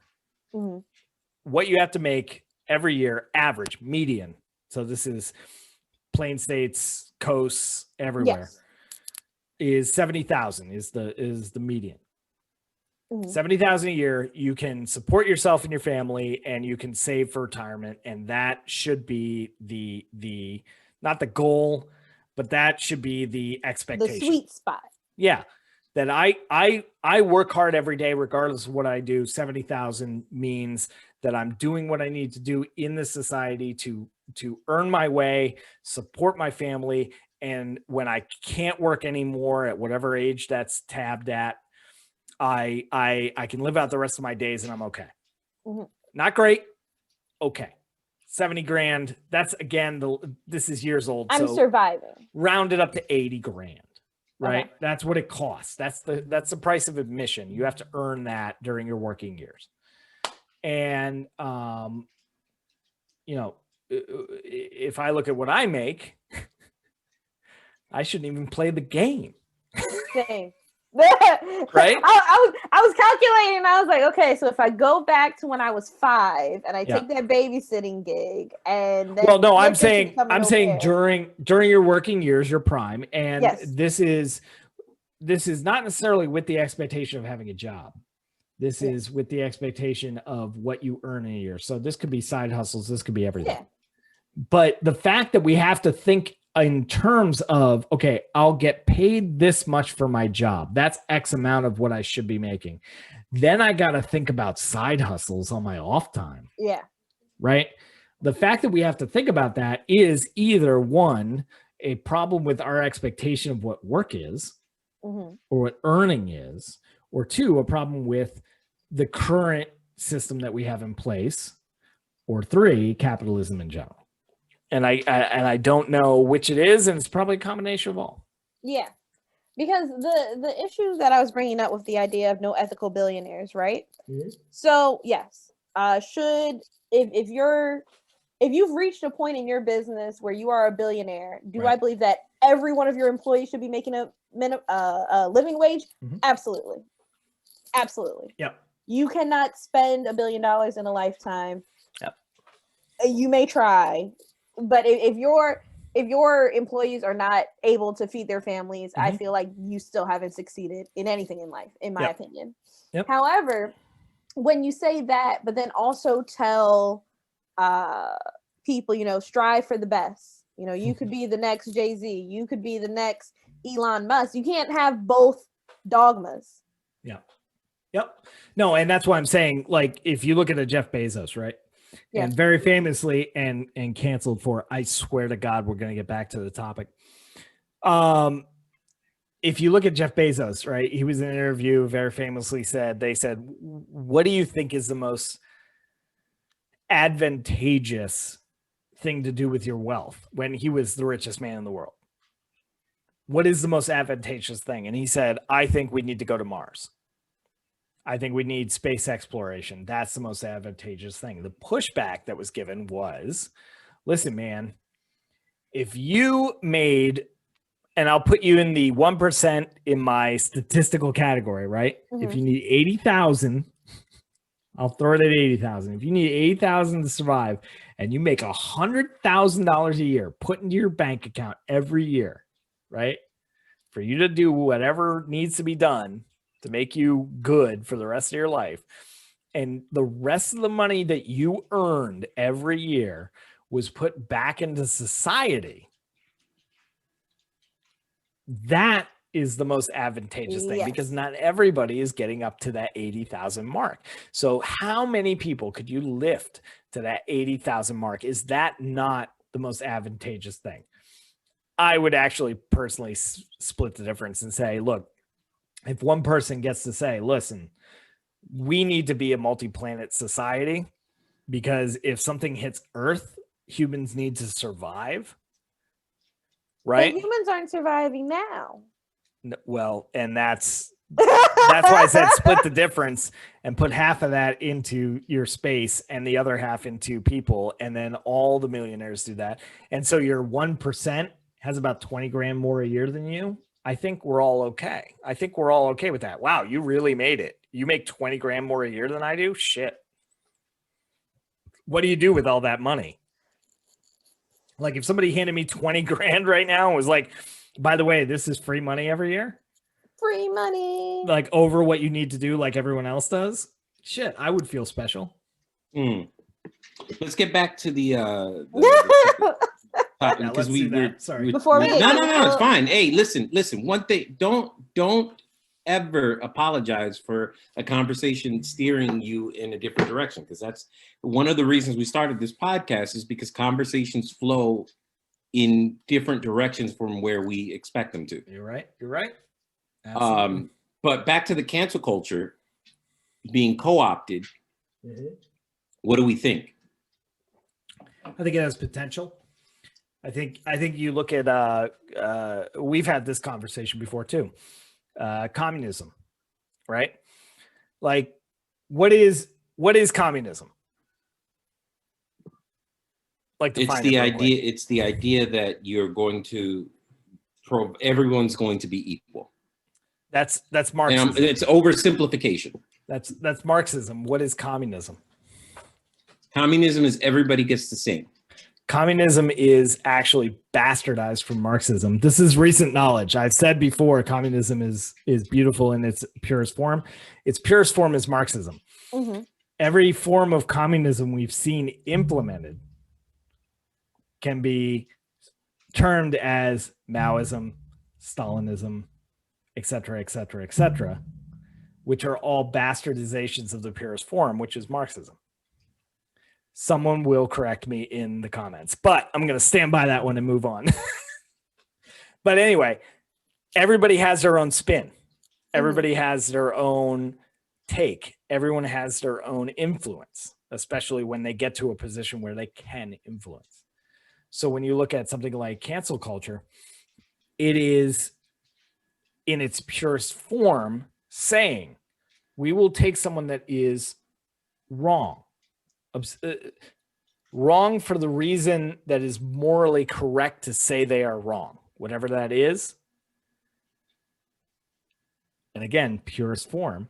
what you have to make every year, average, median. So this is plain states, coasts, everywhere, is 70,000 is the median. 70,000 a year. You can support yourself and your family, and you can save for retirement. And that should be the not the goal, but that should be the expectation. The sweet spot. Yeah. That I work hard every day, regardless of what I do. 70,000 means that I'm doing what I need to do in the society to earn my way, support my family. And when I can't work anymore at whatever age that's tabbed at, I can live out the rest of my days and I'm okay. Not great. Okay. 70 grand. That's, again, this is years old. I'm surviving. Round it up to 80 grand. Right. Okay. That's what it costs. That's the price of admission. You have to earn that during your working years. And, if I look at what I make, I shouldn't even play the game. Same. Right? I was calculating, and I was like, okay, so if I go back to when I was 5 and I take that babysitting gig, and then I'm saying during your working years, your prime, and this is not necessarily with the expectation of having a job. This is with the expectation of what you earn in a year. So this could be side hustles, this could be everything. Yeah. But the fact that we have to think in terms of, okay, I'll get paid this much for my job. That's X amount of what I should be making. Then I got to think about side hustles on my off time. Yeah. Right. The fact that we have to think about that is either one, a problem with our expectation of what work is or what earning is, or two, a problem with the current system that we have in place, or three, capitalism in general. And I don't know which it is, and it's probably a combination of all. Yeah, because the issue that I was bringing up with the idea of no ethical billionaires, right? So yes, if you've reached a point in your business where you are a billionaire, do I believe that every one of your employees should be making a living wage? Absolutely. Yep. You cannot spend $1 billion in a lifetime. Yep. You may try, but if your employees are not able to feed their families, I feel like you still haven't succeeded in anything in life, in my opinion. Yep. However, when you say that, but then also tell people, strive for the best. You could be the next Jay-Z. You could be the next Elon Musk. You can't have both dogmas. Yeah. Yep. No, and that's why I'm saying, like, if you look at a Jeff Bezos, right? Yeah. And very famously and canceled for, I swear to God, we're going to get back to the topic. If you look at Jeff Bezos, right? He was in an interview, very famously they said, what do you think is the most advantageous thing to do with your wealth when he was the richest man in the world? What is the most advantageous thing? And he said, I think we need to go to Mars. I think we need space exploration. That's the most advantageous thing. The pushback that was given was, listen, man, if you made, and I'll put you in the 1% in my statistical category, right? If you need 80,000, I'll throw it at 80,000. If you need 80,000 to survive and you make $100,000 a year put into your bank account every year, right? For you to do whatever needs to be done to make you good for the rest of your life. And the rest of the money that you earned every year was put back into society. That is the most advantageous thing, because not everybody is getting up to that 80,000 mark. So how many people could you lift to that 80,000 mark? Is that not the most advantageous thing? I would actually personally split the difference and say, look, if one person gets to say, listen, we need to be a multi-planet society because if something hits Earth, humans need to survive. Right? But humans aren't surviving now. Well, and that's why I said split the difference and put half of that into your space and the other half into people. And then all the millionaires do that. And so your 1% has about 20 grand more a year than you. I think we're all okay. I think we're all okay with that. Wow, you really made it. You make 20 grand more a year than I do? Shit. What do you do with all that money? Like if somebody handed me 20 grand right now and was like, by the way, this is free money every year. Free money. Like over what you need to do like everyone else does. Shit, I would feel special. Let's get back to the topic because sorry. Before we no, it's fine. Hey, listen. One thing, don't ever apologize for a conversation steering you in a different direction, because that's one of the reasons we started this podcast, is because conversations flow in different directions from where we expect them to. You're right. Absolutely. But back to the cancel culture being co-opted. What do we think? I think it has potential. I think you look at we've had this conversation before too. Communism, right? Like what is communism? Like it's the idea that you're going to everyone's going to be equal. That's Marxism. And it's oversimplification. That's Marxism. What is communism? Communism is everybody gets the same. Communism is actually bastardized from Marxism. This is recent knowledge. I've said before, communism is beautiful in its purest form. Its purest form is Marxism. Mm-hmm. Every form of communism we've seen implemented can be termed as Maoism, Stalinism, etc., etc., etc., which are all bastardizations of the purest form, which is Marxism. Someone will correct me in the comments, but I'm going to stand by that one and move on. But anyway, everybody has their own spin. Everybody has their own take. Everyone has their own influence, especially when they get to a position where they can influence. So when you look at something like cancel culture, it is in its purest form saying, we will take someone that is wrong for the reason that is morally correct to say they are wrong, whatever that is. And again, purest form,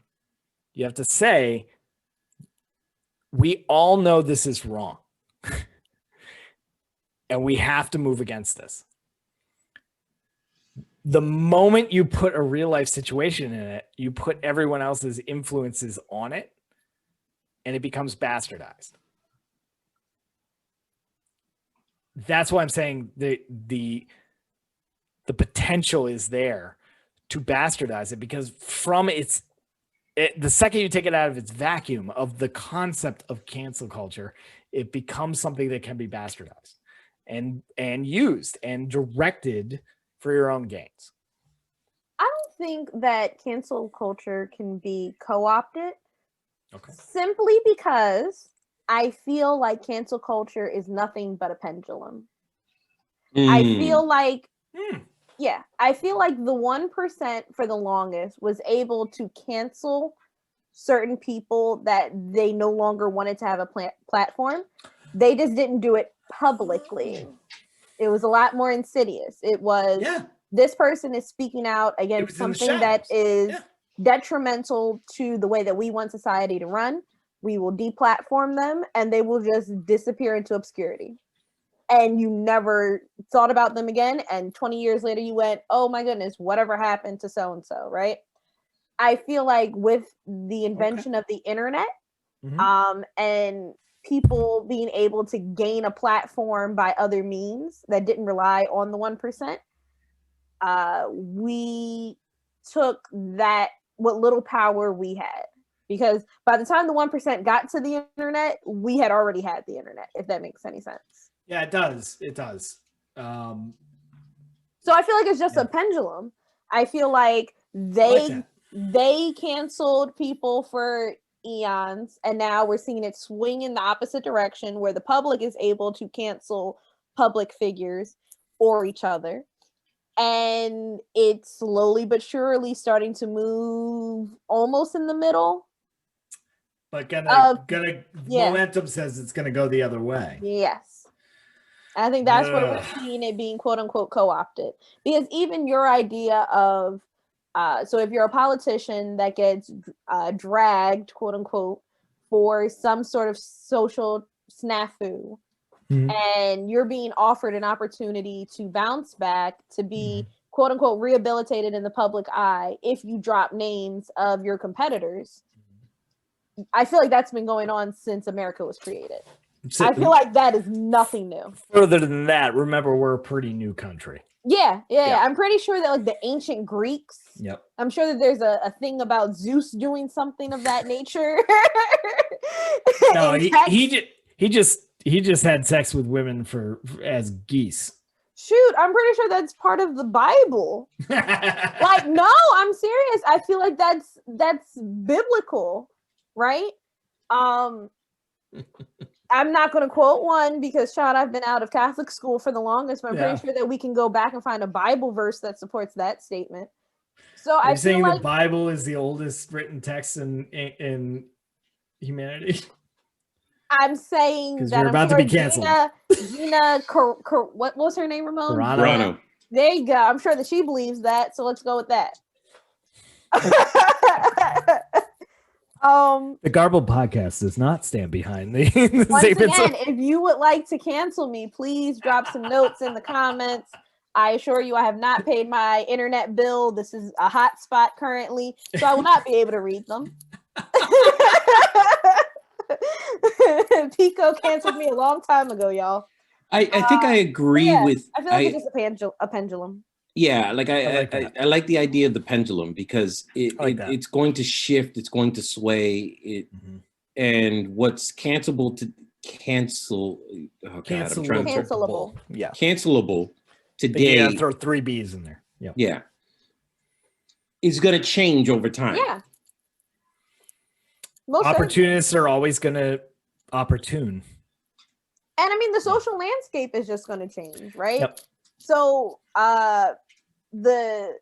you have to say, we all know this is wrong. And we have to move against this. The moment you put a real life situation in it, you put everyone else's influences on it, and it becomes bastardized. That's why I'm saying the potential is there to bastardize it, because from the second you take it out of its vacuum of the concept of cancel culture, it becomes something that can be bastardized and used and directed for your own gains. I don't think that cancel culture can be co-opted. Okay. Simply because I feel like cancel culture is nothing but a pendulum. I feel like, I feel like the 1% for the longest was able to cancel certain people that they no longer wanted to have a platform. They just didn't do it publicly. It was a lot more insidious. It was, this person is speaking out against something that is detrimental to the way that we want society to run. We will deplatform them and they will just disappear into obscurity. And you never thought about them again. And 20 years later, you went, oh my goodness, whatever happened to so-and-so, right? I feel like with the invention of the internet, and people being able to gain a platform by other means that didn't rely on the 1%, we took that, what little power we had. Because by the time the 1% got to the internet, we had already had the internet, if that makes any sense. Yeah, it does. It does. So I feel like it's just a pendulum. I feel like they they canceled people for eons, and now we're seeing it swing in the opposite direction where the public is able to cancel public figures or each other. And it's slowly but surely starting to move almost in the middle. But Yeah. momentum says it's gonna go the other way. Yes. I think that's where we're seeing it being quote unquote co-opted. Because even your idea of so if you're a politician that gets dragged, quote unquote, for some sort of social snafu, and you're being offered an opportunity to bounce back, to be quote unquote rehabilitated in the public eye if you drop names of your competitors. I feel like that's been going on since America was created. I feel like that is nothing new. Further than that, remember, we're a pretty new country. Yeah. I'm pretty sure that like the ancient Greeks. Yep. I'm sure that there's a thing about Zeus doing something of that nature. No, he just had sex with women as geese. Shoot, I'm pretty sure that's part of the Bible. Like, no, I'm serious. I feel like that's biblical, right? I'm not going to quote one because, Sean, I've been out of Catholic school for the longest, but I'm pretty sure that we can go back and find a Bible verse that supports that statement. So I feel saying like the Bible is the oldest written text in humanity. I'm saying that we're about to be canceled. Gina, what was her name, Ramon? Carano. There you go. I'm sure that she believes that, so let's go with that. The Garbled Podcast does not stand behind the once statements. again, if you would like to cancel me, please drop some notes in the comments. I assure you I have not paid my internet bill. This is a hot spot currently, so I will not be able to read them. Pico canceled me a long time ago, y'all. I think I agree with. I feel like it's just a pendulum. Yeah, like I like the idea of the pendulum because it's going to shift, it's going to sway and what's cancelable today. Yeah, throw 3 B's in there. Yeah, is going to change over time. Yeah. Opportunists are always going to opportune. And I mean, the social landscape is just going to change, right? Yep. So the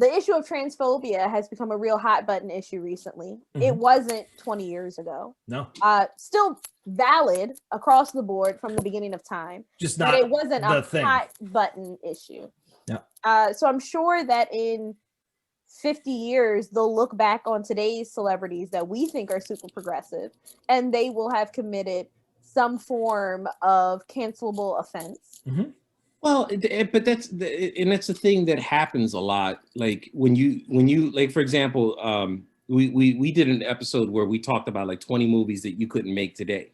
issue of transphobia has become a real hot button issue recently. It wasn't 20 years ago. No. Still valid across the board from the beginning of time. Just not. But it wasn't a hot button issue. Yeah. So I'm sure that in 50 years they'll look back on today's celebrities that we think are super progressive, and they will have committed some form of cancelable offense. Well, but that's the thing that happens a lot. Like when you like, for example, we did an episode where we talked about like 20 movies that you couldn't make today,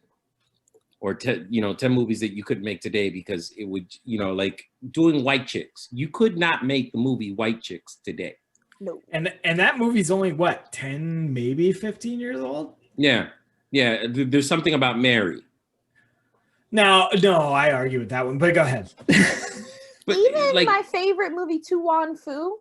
or 10 movies that you couldn't make today because it would, like doing White Chicks. You could not make the movie White Chicks today. No. And that movie's only what, 10, maybe 15 years old? Yeah. There's something about Mary. No, I argue with that one, but go ahead. But even like, my favorite movie, Tu Wan Fu.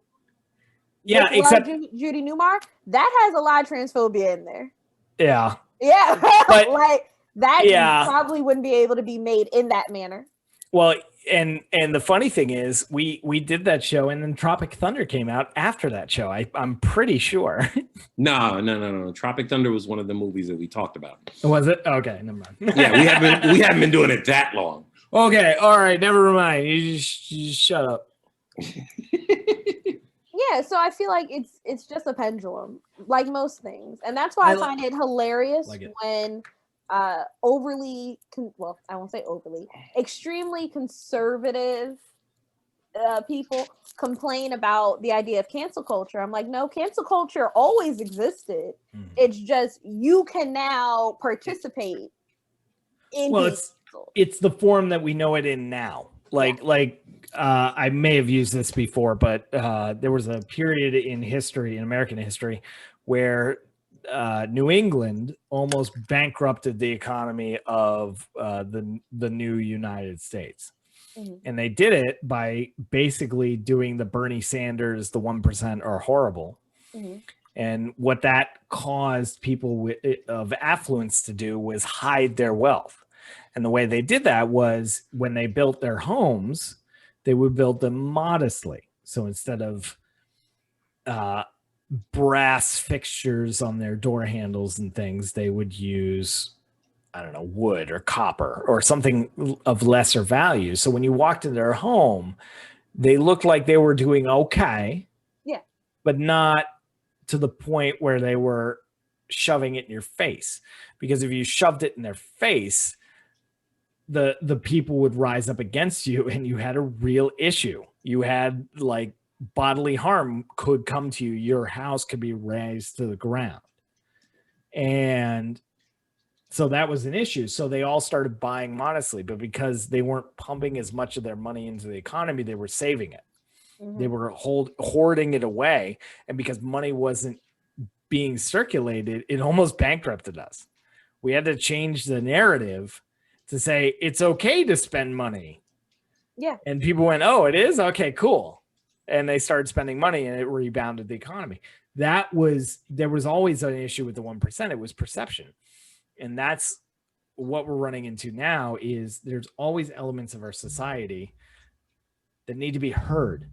Yeah, except Judy Newmar, that has a lot of transphobia in there. Yeah. Yeah, but, like that probably wouldn't be able to be made in that manner. Well, and the funny thing is, we did that show, and then Tropic Thunder came out after that show. I'm pretty sure. No. Tropic Thunder was one of the movies that we talked about. Was it? Okay, never mind. Yeah, we haven't been doing it that long. Okay, all right, never mind. You just shut up. Yeah, so I feel like it's just a pendulum, like most things, and that's why I find it hilarious when overly, I won't say overly, extremely conservative people complain about the idea of cancel culture. I'm like, no, cancel culture always existed. It's just you can now participate in. Well, it's the form that we know it in now. I may have used this before, but there was a period in American history, where New England almost bankrupted the economy of the new United States. And they did it by basically doing the Bernie Sanders, the 1% are horrible. And what that caused people of affluence to do was hide their wealth. And the way they did that was when they built their homes, they would build them modestly. So instead of brass fixtures on their door handles and things, they would use, I don't know, wood or copper or something of lesser value. So when you walked into their home, they looked like they were doing okay. Yeah. But not to the point where they were shoving it in your face. Because if you shoved it in their face, the people would rise up against you and you had a real issue. You had like bodily harm could come to you. Your house could be razed to the ground. And so that was an issue. So they all started buying modestly, but because they weren't pumping as much of their money into the economy, they were saving it. They were hoarding it away. And because money wasn't being circulated, it almost bankrupted us. We had to change the narrative to say it's okay to spend money. Yeah. And people went, oh, it is? Okay, cool. And they started spending money and it rebounded the economy. There was always an issue with the 1%. It was perception. And that's what we're running into now is there's always elements of our society that need to be heard.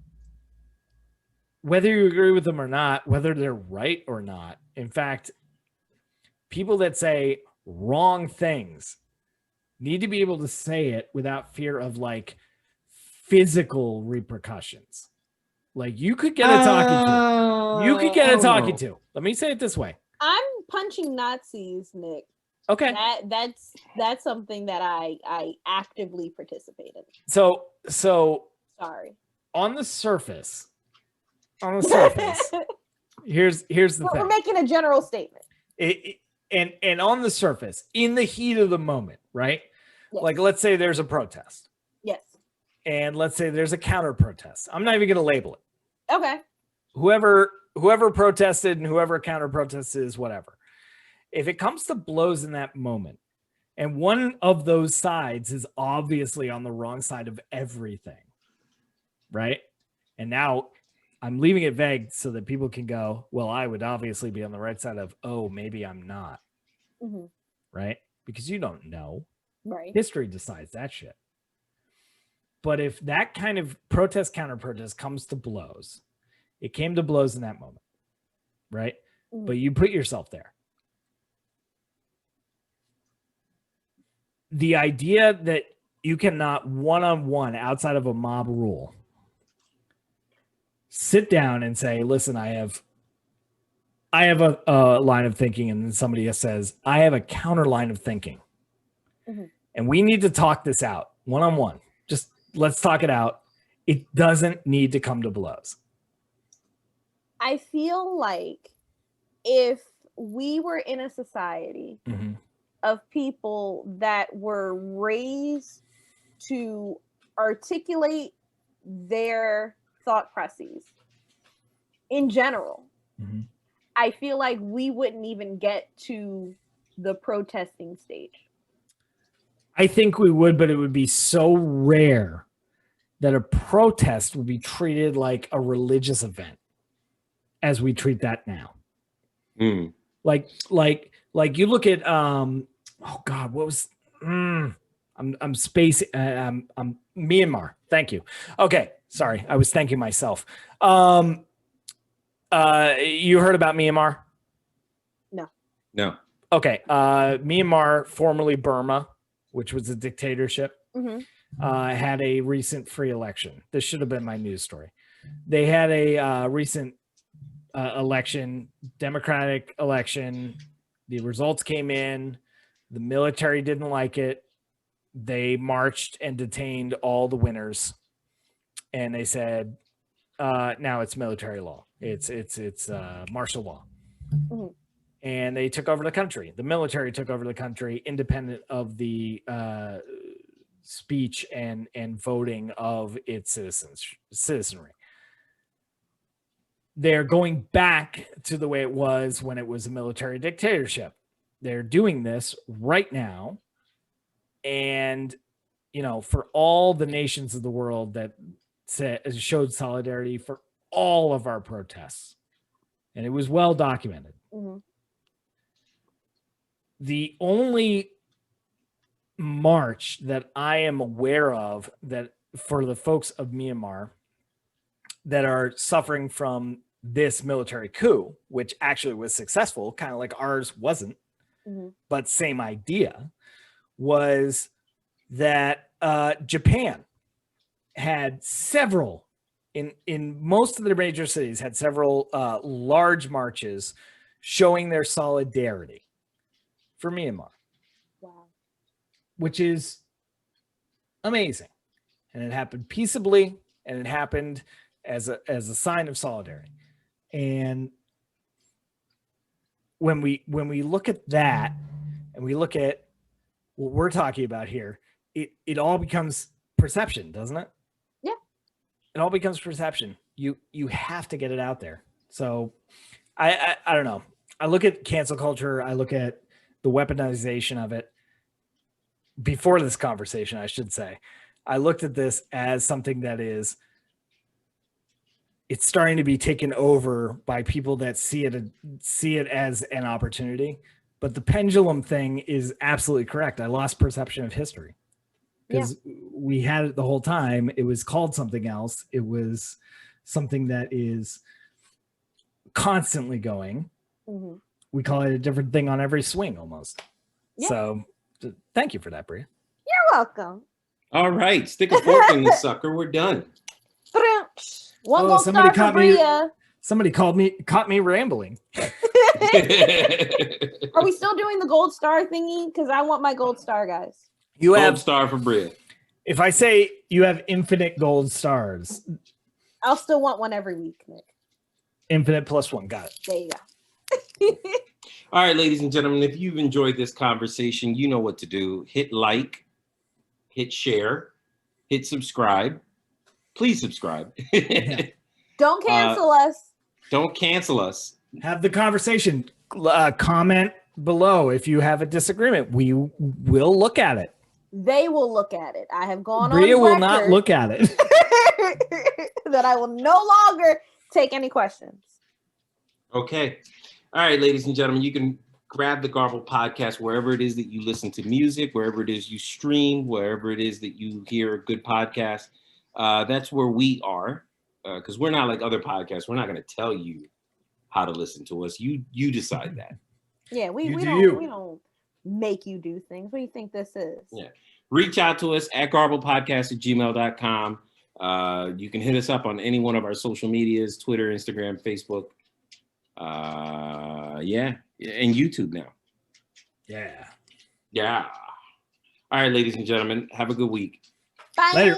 Whether you agree with them or not, whether they're right or not. In fact, people that say wrong things need to be able to say it without fear of like physical repercussions. Like you could get a talking to. You could get a talking to. Let me say it this way. I'm punching Nazis, Nick. Okay. That's something that I actively participate in. So sorry. On the surface, here's the thing. We're making a general statement. And on the surface, in the heat of the moment, right? Yes. Like let's say there's a protest. Yes. And let's say there's a counter protest. I'm not even going to label it. Okay. Whoever protested and whoever counter protested is whatever. If it comes to blows in that moment, and one of those sides is obviously on the wrong side of everything, right? And now I'm leaving it vague so that people can go, well, I would obviously be on the right side of, oh, maybe I'm not. Right? Because you don't know. Right. History decides that shit. But if that kind of protest, counter protest comes to blows, it came to blows in that moment, right? But you put yourself there. The idea that you cannot one-on-one outside of a mob rule sit down and say, listen, I have a line of thinking, and then somebody says, I have a counter line of thinking. And we need to talk this out one-on-one. Just let's talk it out. It doesn't need to come to blows. I feel like if we were in a society of people that were raised to articulate their thought processes in general, I feel like we wouldn't even get to the protesting stage. I think we would, but it would be so rare that a protest would be treated like a religious event as we treat that now. Like you look at oh God, what was I'm spacing I'm Myanmar. Thank you. Okay, sorry, I was thanking myself. You heard about Myanmar? No. Okay, Myanmar, formerly Burma, which was a dictatorship, had a recent free election. This should have been my news story. They had a recent election, democratic election. The results came in. The military didn't like it. They marched and detained all the winners, and they said, "Now it's military law. It's martial law." And they took over the country. The military took over the country, independent of the speech and voting of its citizenry. They're going back to the way it was when it was a military dictatorship. They're doing this right now. And for all the nations of the world that showed solidarity for all of our protests. And it was well documented. Mm-hmm. The only march that I am aware of that for the folks of Myanmar that are suffering from this military coup, which actually was successful, kind of like ours wasn't, but same idea, was that Japan had several, in most of the major cities, had several large marches showing their solidarity for Myanmar. Wow. Which is amazing. And it happened peaceably, and it happened as a sign of solidarity. And when we look at that, and we look at what we're talking about here, it all becomes perception, doesn't it? Yeah. It all becomes perception. You have to get it out there. So I don't know. I look at cancel culture. I look at the weaponization of it. Before this conversation, I should say, I looked at this as something that it's starting to be taken over by people that see it as an opportunity. But the pendulum thing is absolutely correct. I lost perception of history because we had it the whole time. It was called something else. It was something that is constantly going. Mm-hmm. We call it a different thing on every swing almost. Yeah. So thank you for that, Bria. You're welcome. All right. Stick a fork in this sucker. We're done. One gold star for Bria. Somebody caught me rambling. Are we still doing the gold star thingy? Because I want my gold star, guys. You have gold star for Bria. If I say you have infinite gold stars, I'll still want one every week, Nick. Infinite plus one. Got it. There you go. All right, ladies and gentlemen, if you've enjoyed this conversation, you know what to do. Hit like, hit share, hit subscribe. Please subscribe. Don't cancel us. Don't cancel us. Have the conversation. Comment below if you have a disagreement. We will look at it. They will look at it. I have gone Bria on will not look at it. that I will no longer take any questions. Okay. All right, ladies and gentlemen, you can grab the Garbled Podcast wherever it is that you listen to music, wherever it is you stream, wherever it is that you hear a good podcast. That's where we are, because we're not like other podcasts. We're not going to tell you how to listen to us. You decide that. Yeah, we don't make you do things. What do you think this is? Yeah. Reach out to us at garbledpodcast@gmail.com. You can hit us up on any one of our social medias, Twitter, Instagram, Facebook. And YouTube now. Yeah. All right, ladies and gentlemen, have a good week. Bye. Later.